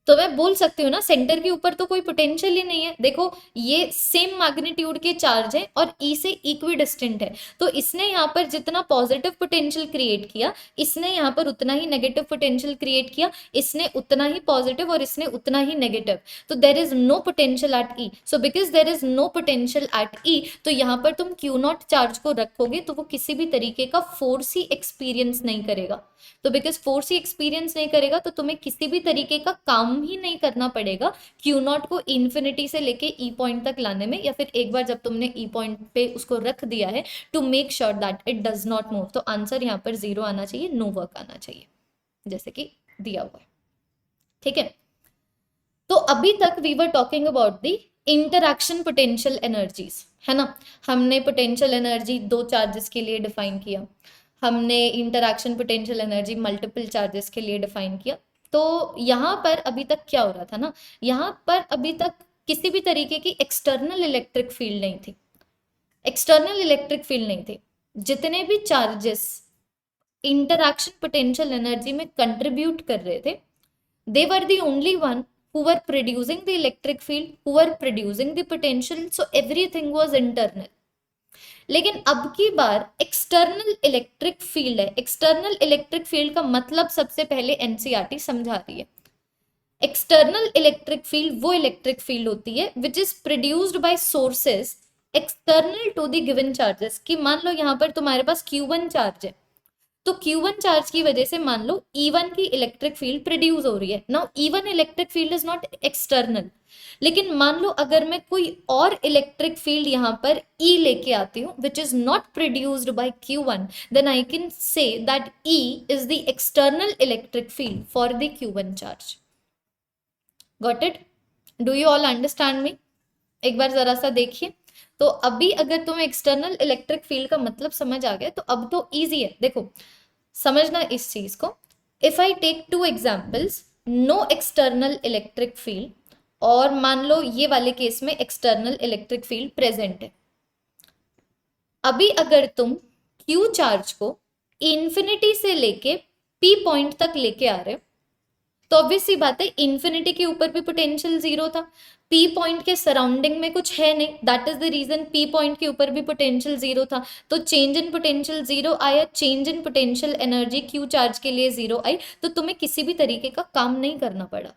Speaker 1: तो मैं बोल सकती हूँ ना, सेंटर के ऊपर तो कोई पोटेंशियल ही नहीं है। देखो ये सेम मैग्नीट्यूड के चार्ज है और ई से इक्वी डिस्टेंट है, तो इसने यहाँ पर जितना पॉजिटिव पोटेंशियल क्रिएट किया, इसने यहाँ पर उतना ही नेगेटिव पोटेंशियल क्रिएट किया, इसने उतना ही पॉजिटिव और इसने उतना ही नेगेटिव। तो there is no potential at E, so because there is no potential at E, तो यहाँ पर तुम क्यू नॉट चार्ज को रखोगे तो वो किसी भी तरीके का फोर्स ही एक्सपीरियंस नहीं करेगा। तो बिकॉज फोर्स ही एक्सपीरियंस नहीं करेगा तो तुम्हें किसी भी तरीके का काम ही नहीं करना पड़ेगा क्यू नॉट को इन्फिनिटी से लेके ई पॉइंट तक लाने में, या फिर एक बार जब तुमने ई पॉइंट पे उसको रख दिया है, to make sure that it does not move. तो आंसर यहाँ पर 0 आना चाहिए, नो वर्क आना चाहिए, जैसे कि दिया हुआ है। ठीक है, तो अभी तक we were talking about the interaction potential energies, है ना। हमने पोटेंशियल एनर्जी दो चार्जेस के लिए डिफाइन किया, हमने interaction potential energy multiple charges के लिए डिफाइन किया। तो यहाँ पर अभी तक क्या हो रहा था ना, यहाँ पर अभी तक किसी भी तरीके की एक्सटर्नल इलेक्ट्रिक फील्ड नहीं थी, एक्सटर्नल इलेक्ट्रिक फील्ड नहीं थी। जितने भी चार्जेस इंटरैक्शन पोटेंशियल एनर्जी में कंट्रीब्यूट कर रहे थे, they were the only one who were producing the electric field, who were producing the potential, so everything was internal। लेकिन अब की बार एक्सटर्नल इलेक्ट्रिक फील्ड है। एक्सटर्नल इलेक्ट्रिक फील्ड का मतलब सबसे पहले एनसीईआरटी समझा रही है। एक्सटर्नल इलेक्ट्रिक फील्ड वो इलेक्ट्रिक फील्ड होती है which is produced by sources external to the given charges. कि मान लो यहाँ पर तुम्हारे पास Q1 चार्ज है, तो Q1 चार्ज की वजह से मान लो E1 की इलेक्ट्रिक फील्ड प्रोड्यूस हो रही है। Now E1 electric field is not external, लेकिन मान लो अगर मैं कोई और इलेक्ट्रिक फील्ड यहाँ पर E लेके आती हूँ which is not produced by Q1, then I can say that E is the external electric field for the Q1 charge. Got it? Do you all understand me? एक बार जरा सा देखिए। तो अभी अगर तुम्हें एक्सटर्नल इलेक्ट्रिक फील्ड का मतलब समझ आ गया तो अब तो इजी है। देखो समझना इस चीज को, if I take two examples, no external electric field, और मान लो ये वाले केस में एक्सटर्नल इलेक्ट्रिक फील्ड प्रेजेंट है। अभी अगर तुम क्यू चार्ज को इन्फिनिटी से लेके पी पॉइंट तक लेके आ रहे हो, तो ऑब्वियस सी बात है इन्फिनिटी के ऊपर भी पोटेंशियल 0 था, पी पॉइंट के सराउंडिंग में कुछ है नहीं, that is the reason P point के ऊपर भी पोटेंशियल 0 था। तो चेंज इन पोटेंशियल 0 आया, change in potential energy Q charge के लिए 0 आई, तो तुम्हें किसी भी तरीके का काम नहीं करना पड़ा।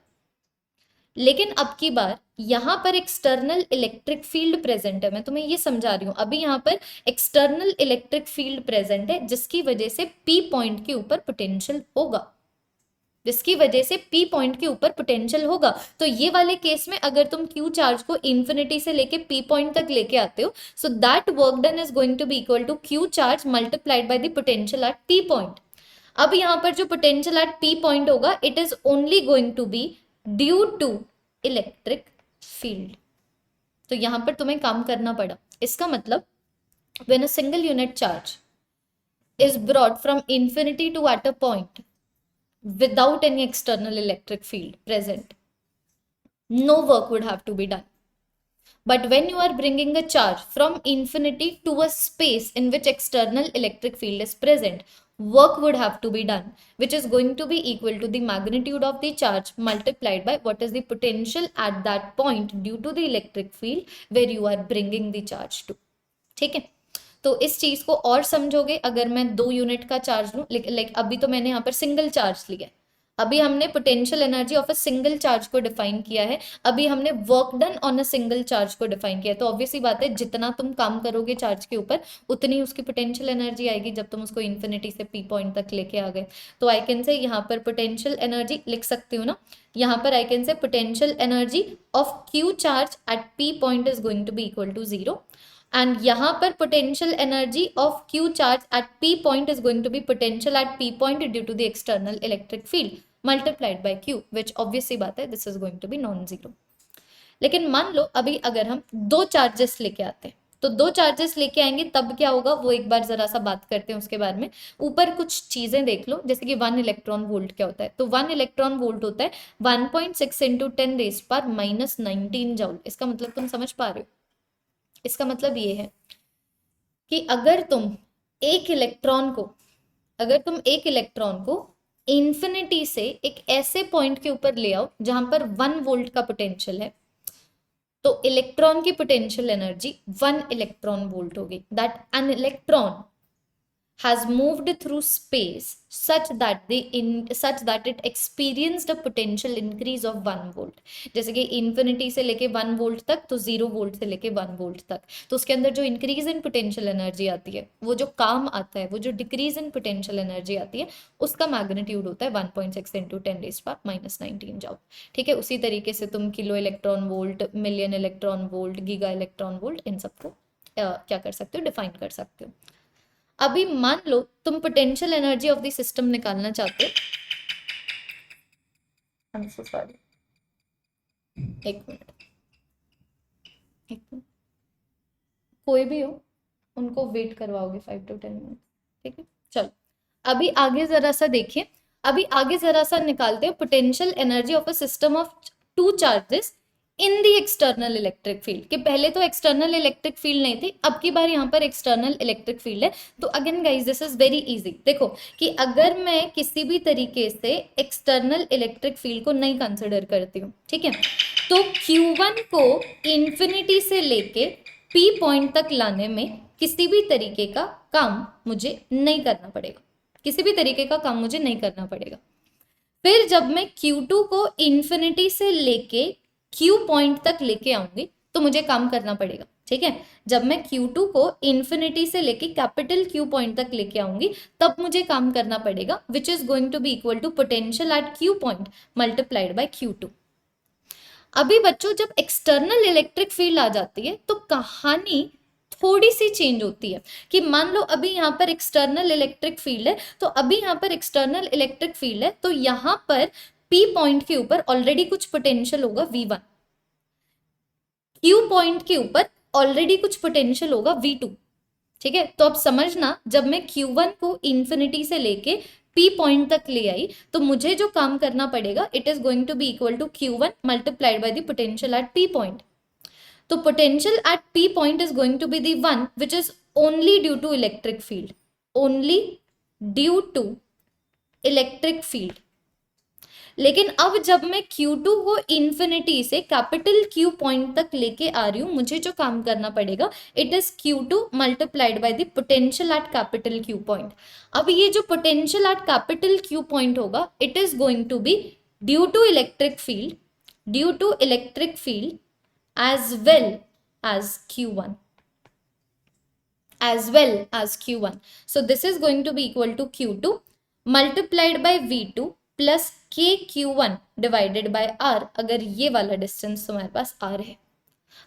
Speaker 1: लेकिन अब की बार यहाँ पर एक्सटर्नल इलेक्ट्रिक फील्ड प्रेजेंट है, मैं तुम्हें ये समझा रही हूँ। अभी यहाँ पर एक्सटर्नल इलेक्ट्रिक फील्ड प्रेजेंट है जिसकी वजह से पी पॉइंट के ऊपर पोटेंशियल होगा, जिसकी वजह से पी पॉइंट के ऊपर पोटेंशियल होगा। तो ये वाले केस में अगर तुम क्यू चार्ज को इन्फिनिटी से लेके पी पॉइंट तक लेके आते हो, so that work done is going to be equal to Q charge multiplied by the potential at P point. अब यहाँ पर जो पोटेंशियल एट पी पॉइंट होगा, it is only going to be due to electric field. तो यहाँ पर तुम्हें काम करना पड़ा। इसका मतलब when a single unit charge is brought from infinity to at a point without any external electric field present, no work would have to be done. But when you are bringing a charge from infinity to a space in which external electric field is present, work would have to be done, which is going to be equal to the magnitude of the charge multiplied by what is the potential at that point due to the electric field where you are bringing the charge to. ठीक है, तो इस चीज को और समझोगे अगर मैं 2 यूनिट का चार्ज लूं। लाइक अभी तो मैंने यहाँ पर सिंगल चार्ज लिया, अभी हमने potential energy of a single charge को डिफाइन किया है, अभी हमने work done on a single charge को डिफाइन किया है। तो ऑब्वियसली बात है जितना तुम काम करोगे चार्ज के ऊपर उतनी उसकी पोटेंशियल एनर्जी आएगी जब तुम उसको इन्फिनिटी से पी पॉइंट तक लेके आ गए। तो आई कैन से यहाँ पर पोटेंशियल एनर्जी लिख सकती हूँ ना, यहाँ पर I can say potential energy of Q charge at P point is going to be equal to 0, and यहाँ पर potential energy of Q charge at P point is going to be potential at P point due to the external electric field multiplied by Q, which obviously बात है this is going to be non zero. लेकिन मान लो अभी अगर हम दो charges लेके आते हैं, तो दो चार्जेस लेके आएंगे तब क्या होगा वो एक बार जरा सा बात करते हैं उसके बारे में। ऊपर कुछ चीजें देख लो, जैसे कि 1 इलेक्ट्रॉन वोल्ट क्या होता है, तो 1 इलेक्ट्रॉन वोल्ट होता है 1.6 इंटू 10⁻⁻19 जूल। इसका मतलब तुम समझ पा रहे हो? इसका मतलब ये है कि अगर तुम एक इलेक्ट्रॉन को इंफिनिटी से एक ऐसे पॉइंट के ऊपर ले आओ जहां पर 1 वोल्ट का पोटेंशियल है, तो इलेक्ट्रॉन की पोटेंशियल एनर्जी 1 इलेक्ट्रॉन वोल्ट होगी। That an electron has moved through space such that it experienced a potential increase of 1 volt। जैसे कि इंफिनिटी से लेके 1 वोल्ट तक, तो 0 वोल्ट से लेके 1 वोल्ट तक, तो उसके अंदर जो इंक्रीज इन पोटेंशियल एनर्जी आती है, वो जो काम आता है, वो जो डिक्रीज इन पोटेंशियल एनर्जी आती है, उसका मैग्नीट्यूड होता है 1.6 इंटू 10⁻⁻19 जूल। ठीक है, उसी तरीके से तुम kilo electron volt, million electron volt, giga electron volt, इन सबको क्या कर सकते हो, डिफाइन कर सकते हो। अभी मान लो तुम potential energy of the system निकालना चाहते हो। I'm so sorry. एक मिनट, कोई भी हो उनको वेट करवाओगे 5 to 10 मिनट, ठीक है? चलो अभी आगे जरा सा देखिए, अभी आगे जरा सा निकालते हैं potential energy of a system of two charges in the external electric field. कि पहले तो एक्सटर्नल इलेक्ट्रिक फील्ड नहीं थी, अब की बार यहाँ पर एक्सटर्नल इलेक्ट्रिक फील्ड है। तो again guys this is very easy. देखो कि अगर मैं किसी भी तरीके से एक्सटर्नल इलेक्ट्रिक फील्ड को नहीं कंसिडर करती हूँ, ठीक है, तो Q1 को इंफिनिटी से लेके P पॉइंट तक लाने में किसी भी तरीके का काम मुझे नहीं करना पड़ेगा, किसी भी तरीके का काम मुझे नहीं करना पड़ेगा। फिर जब मैं Q2 को इंफिनिटी से लेके Q पॉइंट तक लेके आऊंगी तो मुझे काम करना पड़ेगा, ठीक है। जब मैं Q2 को इंफिनिटी से लेके कैपिटल Q पॉइंट तक लेके आऊंगी तब मुझे काम करना पड़ेगा, which is going to be equal to potential at Q point multiplied by Q2। अभी बच्चों जब एक्सटर्नल इलेक्ट्रिक फील्ड आ जाती है तो कहानी थोड़ी सी चेंज होती है। कि मान लो अभी यहाँ पर एक्सटर्नल इलेक्ट्रिक फील्ड है, तो अभी यहाँ पर एक्सटर्नल इलेक्ट्रिक फील्ड है, तो यहाँ पर P पॉइंट के ऊपर ऑलरेडी कुछ पोटेंशियल होगा V1, Q पॉइंट के ऊपर ऑलरेडी कुछ पोटेंशियल होगा V2, ठीक है। तो अब समझना, जब मैं Q1 को इंफिनिटी से लेके P पॉइंट तक ले आई तो मुझे जो काम करना पड़ेगा, it is going to be equal to Q1 multiplied by the potential at P point. तो potential at P point is going to be the one which is only due to electric field, only due to electric field. लेकिन अब जब मैं Q2 को infinity से capital Q point तक लेके आ रही हूं, मुझे जो काम करना पड़ेगा, it is Q2 multiplied by the potential at capital Q point. अब ये जो potential at capital Q point होगा, it is going to be due to electric field as well as Q1. So this is going to be equal to Q2 multiplied by V2 plus KQ1 divided by R, अगर ये वाला distance तुम्हारे पास R है।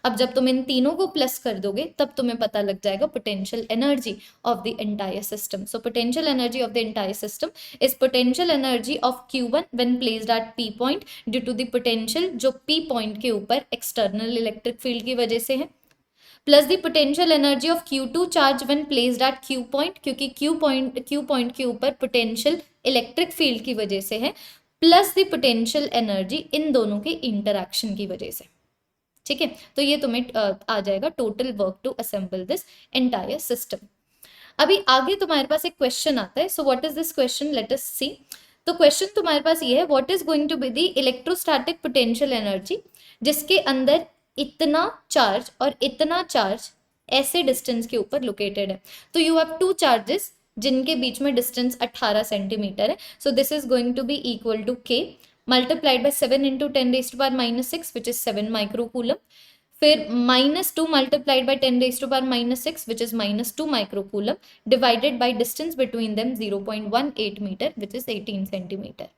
Speaker 1: अब जब तुम इन तीनों को प्लस कर दोगे तब तुम्हें पता लग जाएगा potential energy of the entire system. So potential energy of the entire system is potential energy of Q1 when placed at P point due to the potential जो P पॉइंट के ऊपर एक्सटर्नल इलेक्ट्रिक फील्ड की वजह से है, plus the potential energy of Q2 charge when placed at Q point, क्योंकि Q point के ऊपर पोटेंशियल इलेक्ट्रिक फील्ड की वजह से है, plus the potential energy in दोनों के इंटरैक्शन की वजह से, ठीक है। तो ये तुम्हें आ जाएगा total work to assemble this entire system. अभी आगे तुम्हारे पास एक क्वेश्चन आता है। So what is this question, let us see. तो क्वेश्चन तुम्हारे पास ये है, what is going to be the electrostatic potential energy जिसके अंदर इतना चार्ज और इतना चार्ज ऐसे डिस्टेंस के ऊपर लोकेटेड है। तो यू हैव टू चार्जेस जिनके बीच में डिस्टेंस 18 सेंटीमीटर है। So this is going to be equal to K multiplied by 7 into 10 raised to power minus 6 which is 7 microcoulomb, फिर -2 multiplied by 10 raised to power minus 6 which is -2 microcoulomb divided by distance between them 0.18 meter which is 18 centimeter।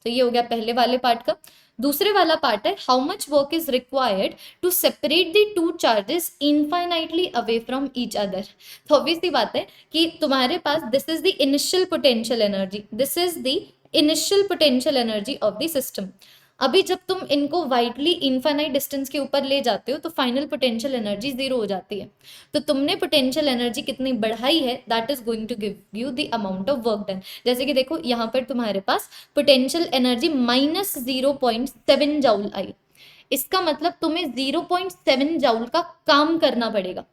Speaker 1: तो ये हो गया पहले वाले part का। दूसरे वाला पार्ट है how much work is required to separate the two charges infinitely away from each other. तो ऑब्वियस सी बात है कि तुम्हारे पास this is the initial potential energy, this is the initial potential energy of the system. अभी जब तुम इनको वाइडली इनफाइनाइट डिस्टेंस के ऊपर ले जाते हो तो फाइनल पोटेंशियल एनर्जी जीरो हो जाती है। तो तुमने पोटेंशियल एनर्जी कितनी बढ़ाई है, that is going to give you the amount of work done. जैसे कि देखो यहाँ पर तुम्हारे पास पोटेंशियल एनर्जी -0.7 जूल आई, इसका मतलब तुम्हें 0.7 जूल का काम करना पड़ेगा।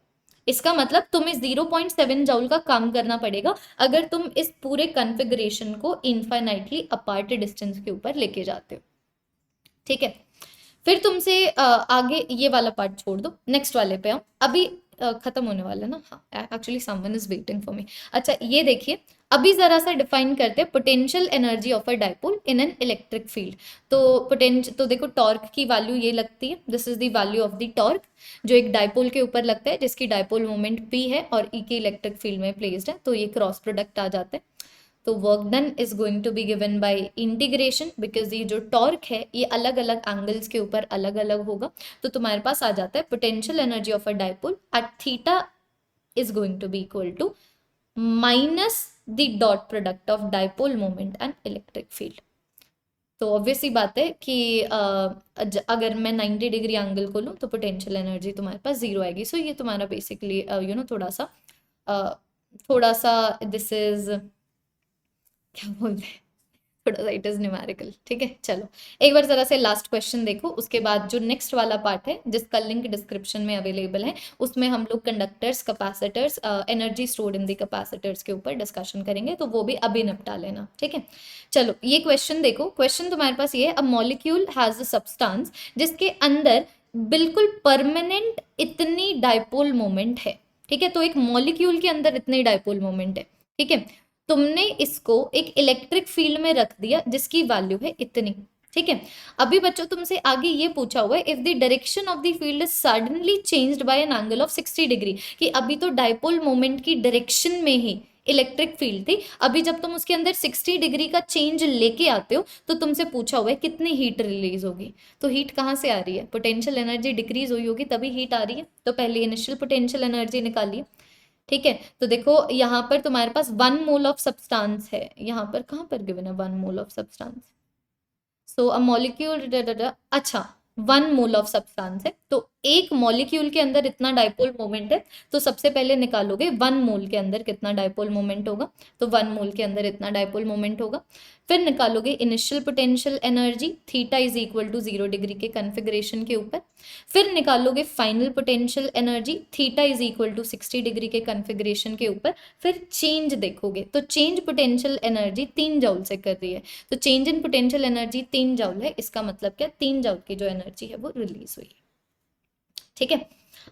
Speaker 1: इसका मतलब तुम्हें 0.7 जूल का काम करना पड़ेगा अगर तुम इस पूरे कॉन्फ़िगरेशन को इनफाइनाइटली अपार्ट डिस्टेंस के ऊपर लेके जाते हो। ठीक है, फिर तुमसे आगे ये वाला पार्ट छोड़ दो, नेक्स्ट वाले पे आओ। अभी खत्म होने वाला है ना, हाँ actually someone is waiting for me. अच्छा ये देखिए, अभी जरा सा डिफाइन करते हैं potential energy of a dipole in an electric field. तो देखो टॉर्क की वैल्यू ये लगती है, this is the value of the torque जो एक डाइपोल के ऊपर लगता है, जिसकी डाइपोल मोमेंट p है और e के इलेक्ट्रिक फील्ड में प्लेस्ड है, तो ये क्रॉस प्रोडक्ट आ जाता है। तो work done is going to be given by integration, because ये जो टॉर्क है ये अलग अलग एंगल्स के ऊपर अलग अलग होगा। तो तुम्हारे पास आ जाता है potential energy of a dipole at theta is going to be equal to minus the dot product of dipole moment and electric field. तो ऑब्वियस ही बात है कि अगर मैं 90 डिग्री एंगल को लूँ तो पोटेंशियल एनर्जी तुम्हारे पास जीरो आएगी। सो ये तुम्हारा बेसिकली थोड़ा सा दिस इज क्या बोलते हैं, थोड़ा सा इट इज न्यूमेरिकल। ठीक है, चलो एक बार जरा से लास्ट क्वेश्चन देखो, उसके बाद जो नेक्स्ट वाला पार्ट है जिसका लिंक डिस्क्रिप्शन में अवेलेबल है उसमें हम लोग conductors, capacitors, energy stored in the capacitors के ऊपर डिस्कशन करेंगे, तो वो भी अभी निपटा लेना। ठीक है, चलो ये क्वेश्चन देखो। क्वेश्चन तुम्हारे पास ये है, a molecule has a substance जिसके अंदर बिल्कुल परमानेंट इतनी डाइपोल मोमेंट है। ठीक है, तो एक मॉलिक्यूल के अंदर इतनी डाइपोल मोमेंट है। ठीक है, तुमने इसको एक इलेक्ट्रिक फील्ड में रख दिया जिसकी वैल्यू है इतनी। ठीक है, अभी बच्चों तुमसे आगे ये पूछा हुआ है, if the direction of the field is suddenly changed by N angle of 60 degree, कि अभी तो डाइपोल मोमेंट की डायरेक्शन में ही इलेक्ट्रिक फील्ड थी, अभी जब तुम उसके अंदर 60 डिग्री का चेंज लेके आते हो तो तुमसे पूछा हुआ है कितनी हीट रिलीज होगी। तो हीट कहाँ से आ रही है, पोटेंशियल एनर्जी डिक्रीज हुई होगी तभी हीट आ रही है। तो पहले इनिशियल पोटेंशियल एनर्जी निकालिए। ठीक है, तो देखो यहाँ पर तुम्हारे पास 1 मोल ऑफ सब्सटेंस है, यहाँ पर कहाँ पर गिवन है 1 mole of substance, so a molecule, अच्छा 1 मोल ऑफ सब्सटेंस है, तो एक मॉलिक्यूल के अंदर इतना डाइपोल मोमेंट है। तो सबसे पहले निकालोगे 1 मोल के अंदर कितना डाइपोल मोमेंट होगा, तो 1 मोल के अंदर इतना डाइपोल मोमेंट होगा। फिर निकालोगे initial potential energy, theta is equal to 0 degree के कन्फिग्रेशन के ऊपर। फिर निकालोगे final potential energy, theta is equal to 60 degree के कन्फिग्रेशन के ऊपर। फिर चेंज देखोगे तो चेंज पोटेंशियल एनर्जी 3 जूल से कर रही है, तो change in potential energy 3 joule है, इसका मतलब क्या 3 जूल की जो एनर्जी है वो रिलीज हुई है। ठीक है,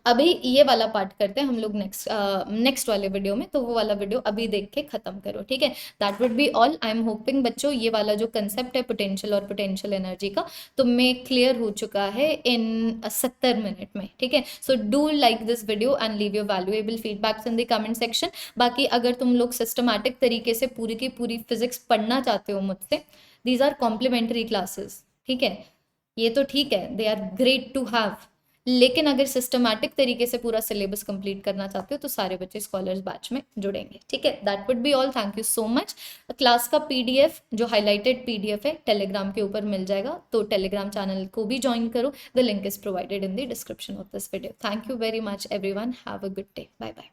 Speaker 1: अभी ये वाला पार्ट करते हैं हम लोग नेक्स्ट वाले वीडियो में, तो वो वाला वीडियो अभी देख के खत्म करो। ठीक है, that would be all. I am hoping बच्चों ये वाला जो कंसेप्ट है पोटेंशियल और पोटेंशियल एनर्जी का तुम में क्लियर हो चुका है इन 70 मिनट में। ठीक है, so do like this video and leave your valuable feedbacks in the comment section. बाकी अगर तुम लोग सिस्टमैटिक तरीके से पूरी की पूरी फिजिक्स पढ़ना चाहते हो मुझसे, दीज आर कॉम्प्लीमेंट्री क्लासेस। ठीक है, ये तो ठीक है, they are great to have, लेकिन अगर सिस्टमैटिक तरीके से पूरा सिलेबस कंप्लीट करना चाहते हो तो सारे बच्चे स्कॉलर्स बैच में जुड़ेंगे। ठीक है, that would be all, thank you so much. Class का पीडीएफ जो हाईलाइटेड पीडीएफ है टेलीग्राम के ऊपर मिल जाएगा, तो टेलीग्राम चैनल को भी ज्वाइन करो, the link is provided in the description of this video. Thank you very much everyone, have a good day, bye bye.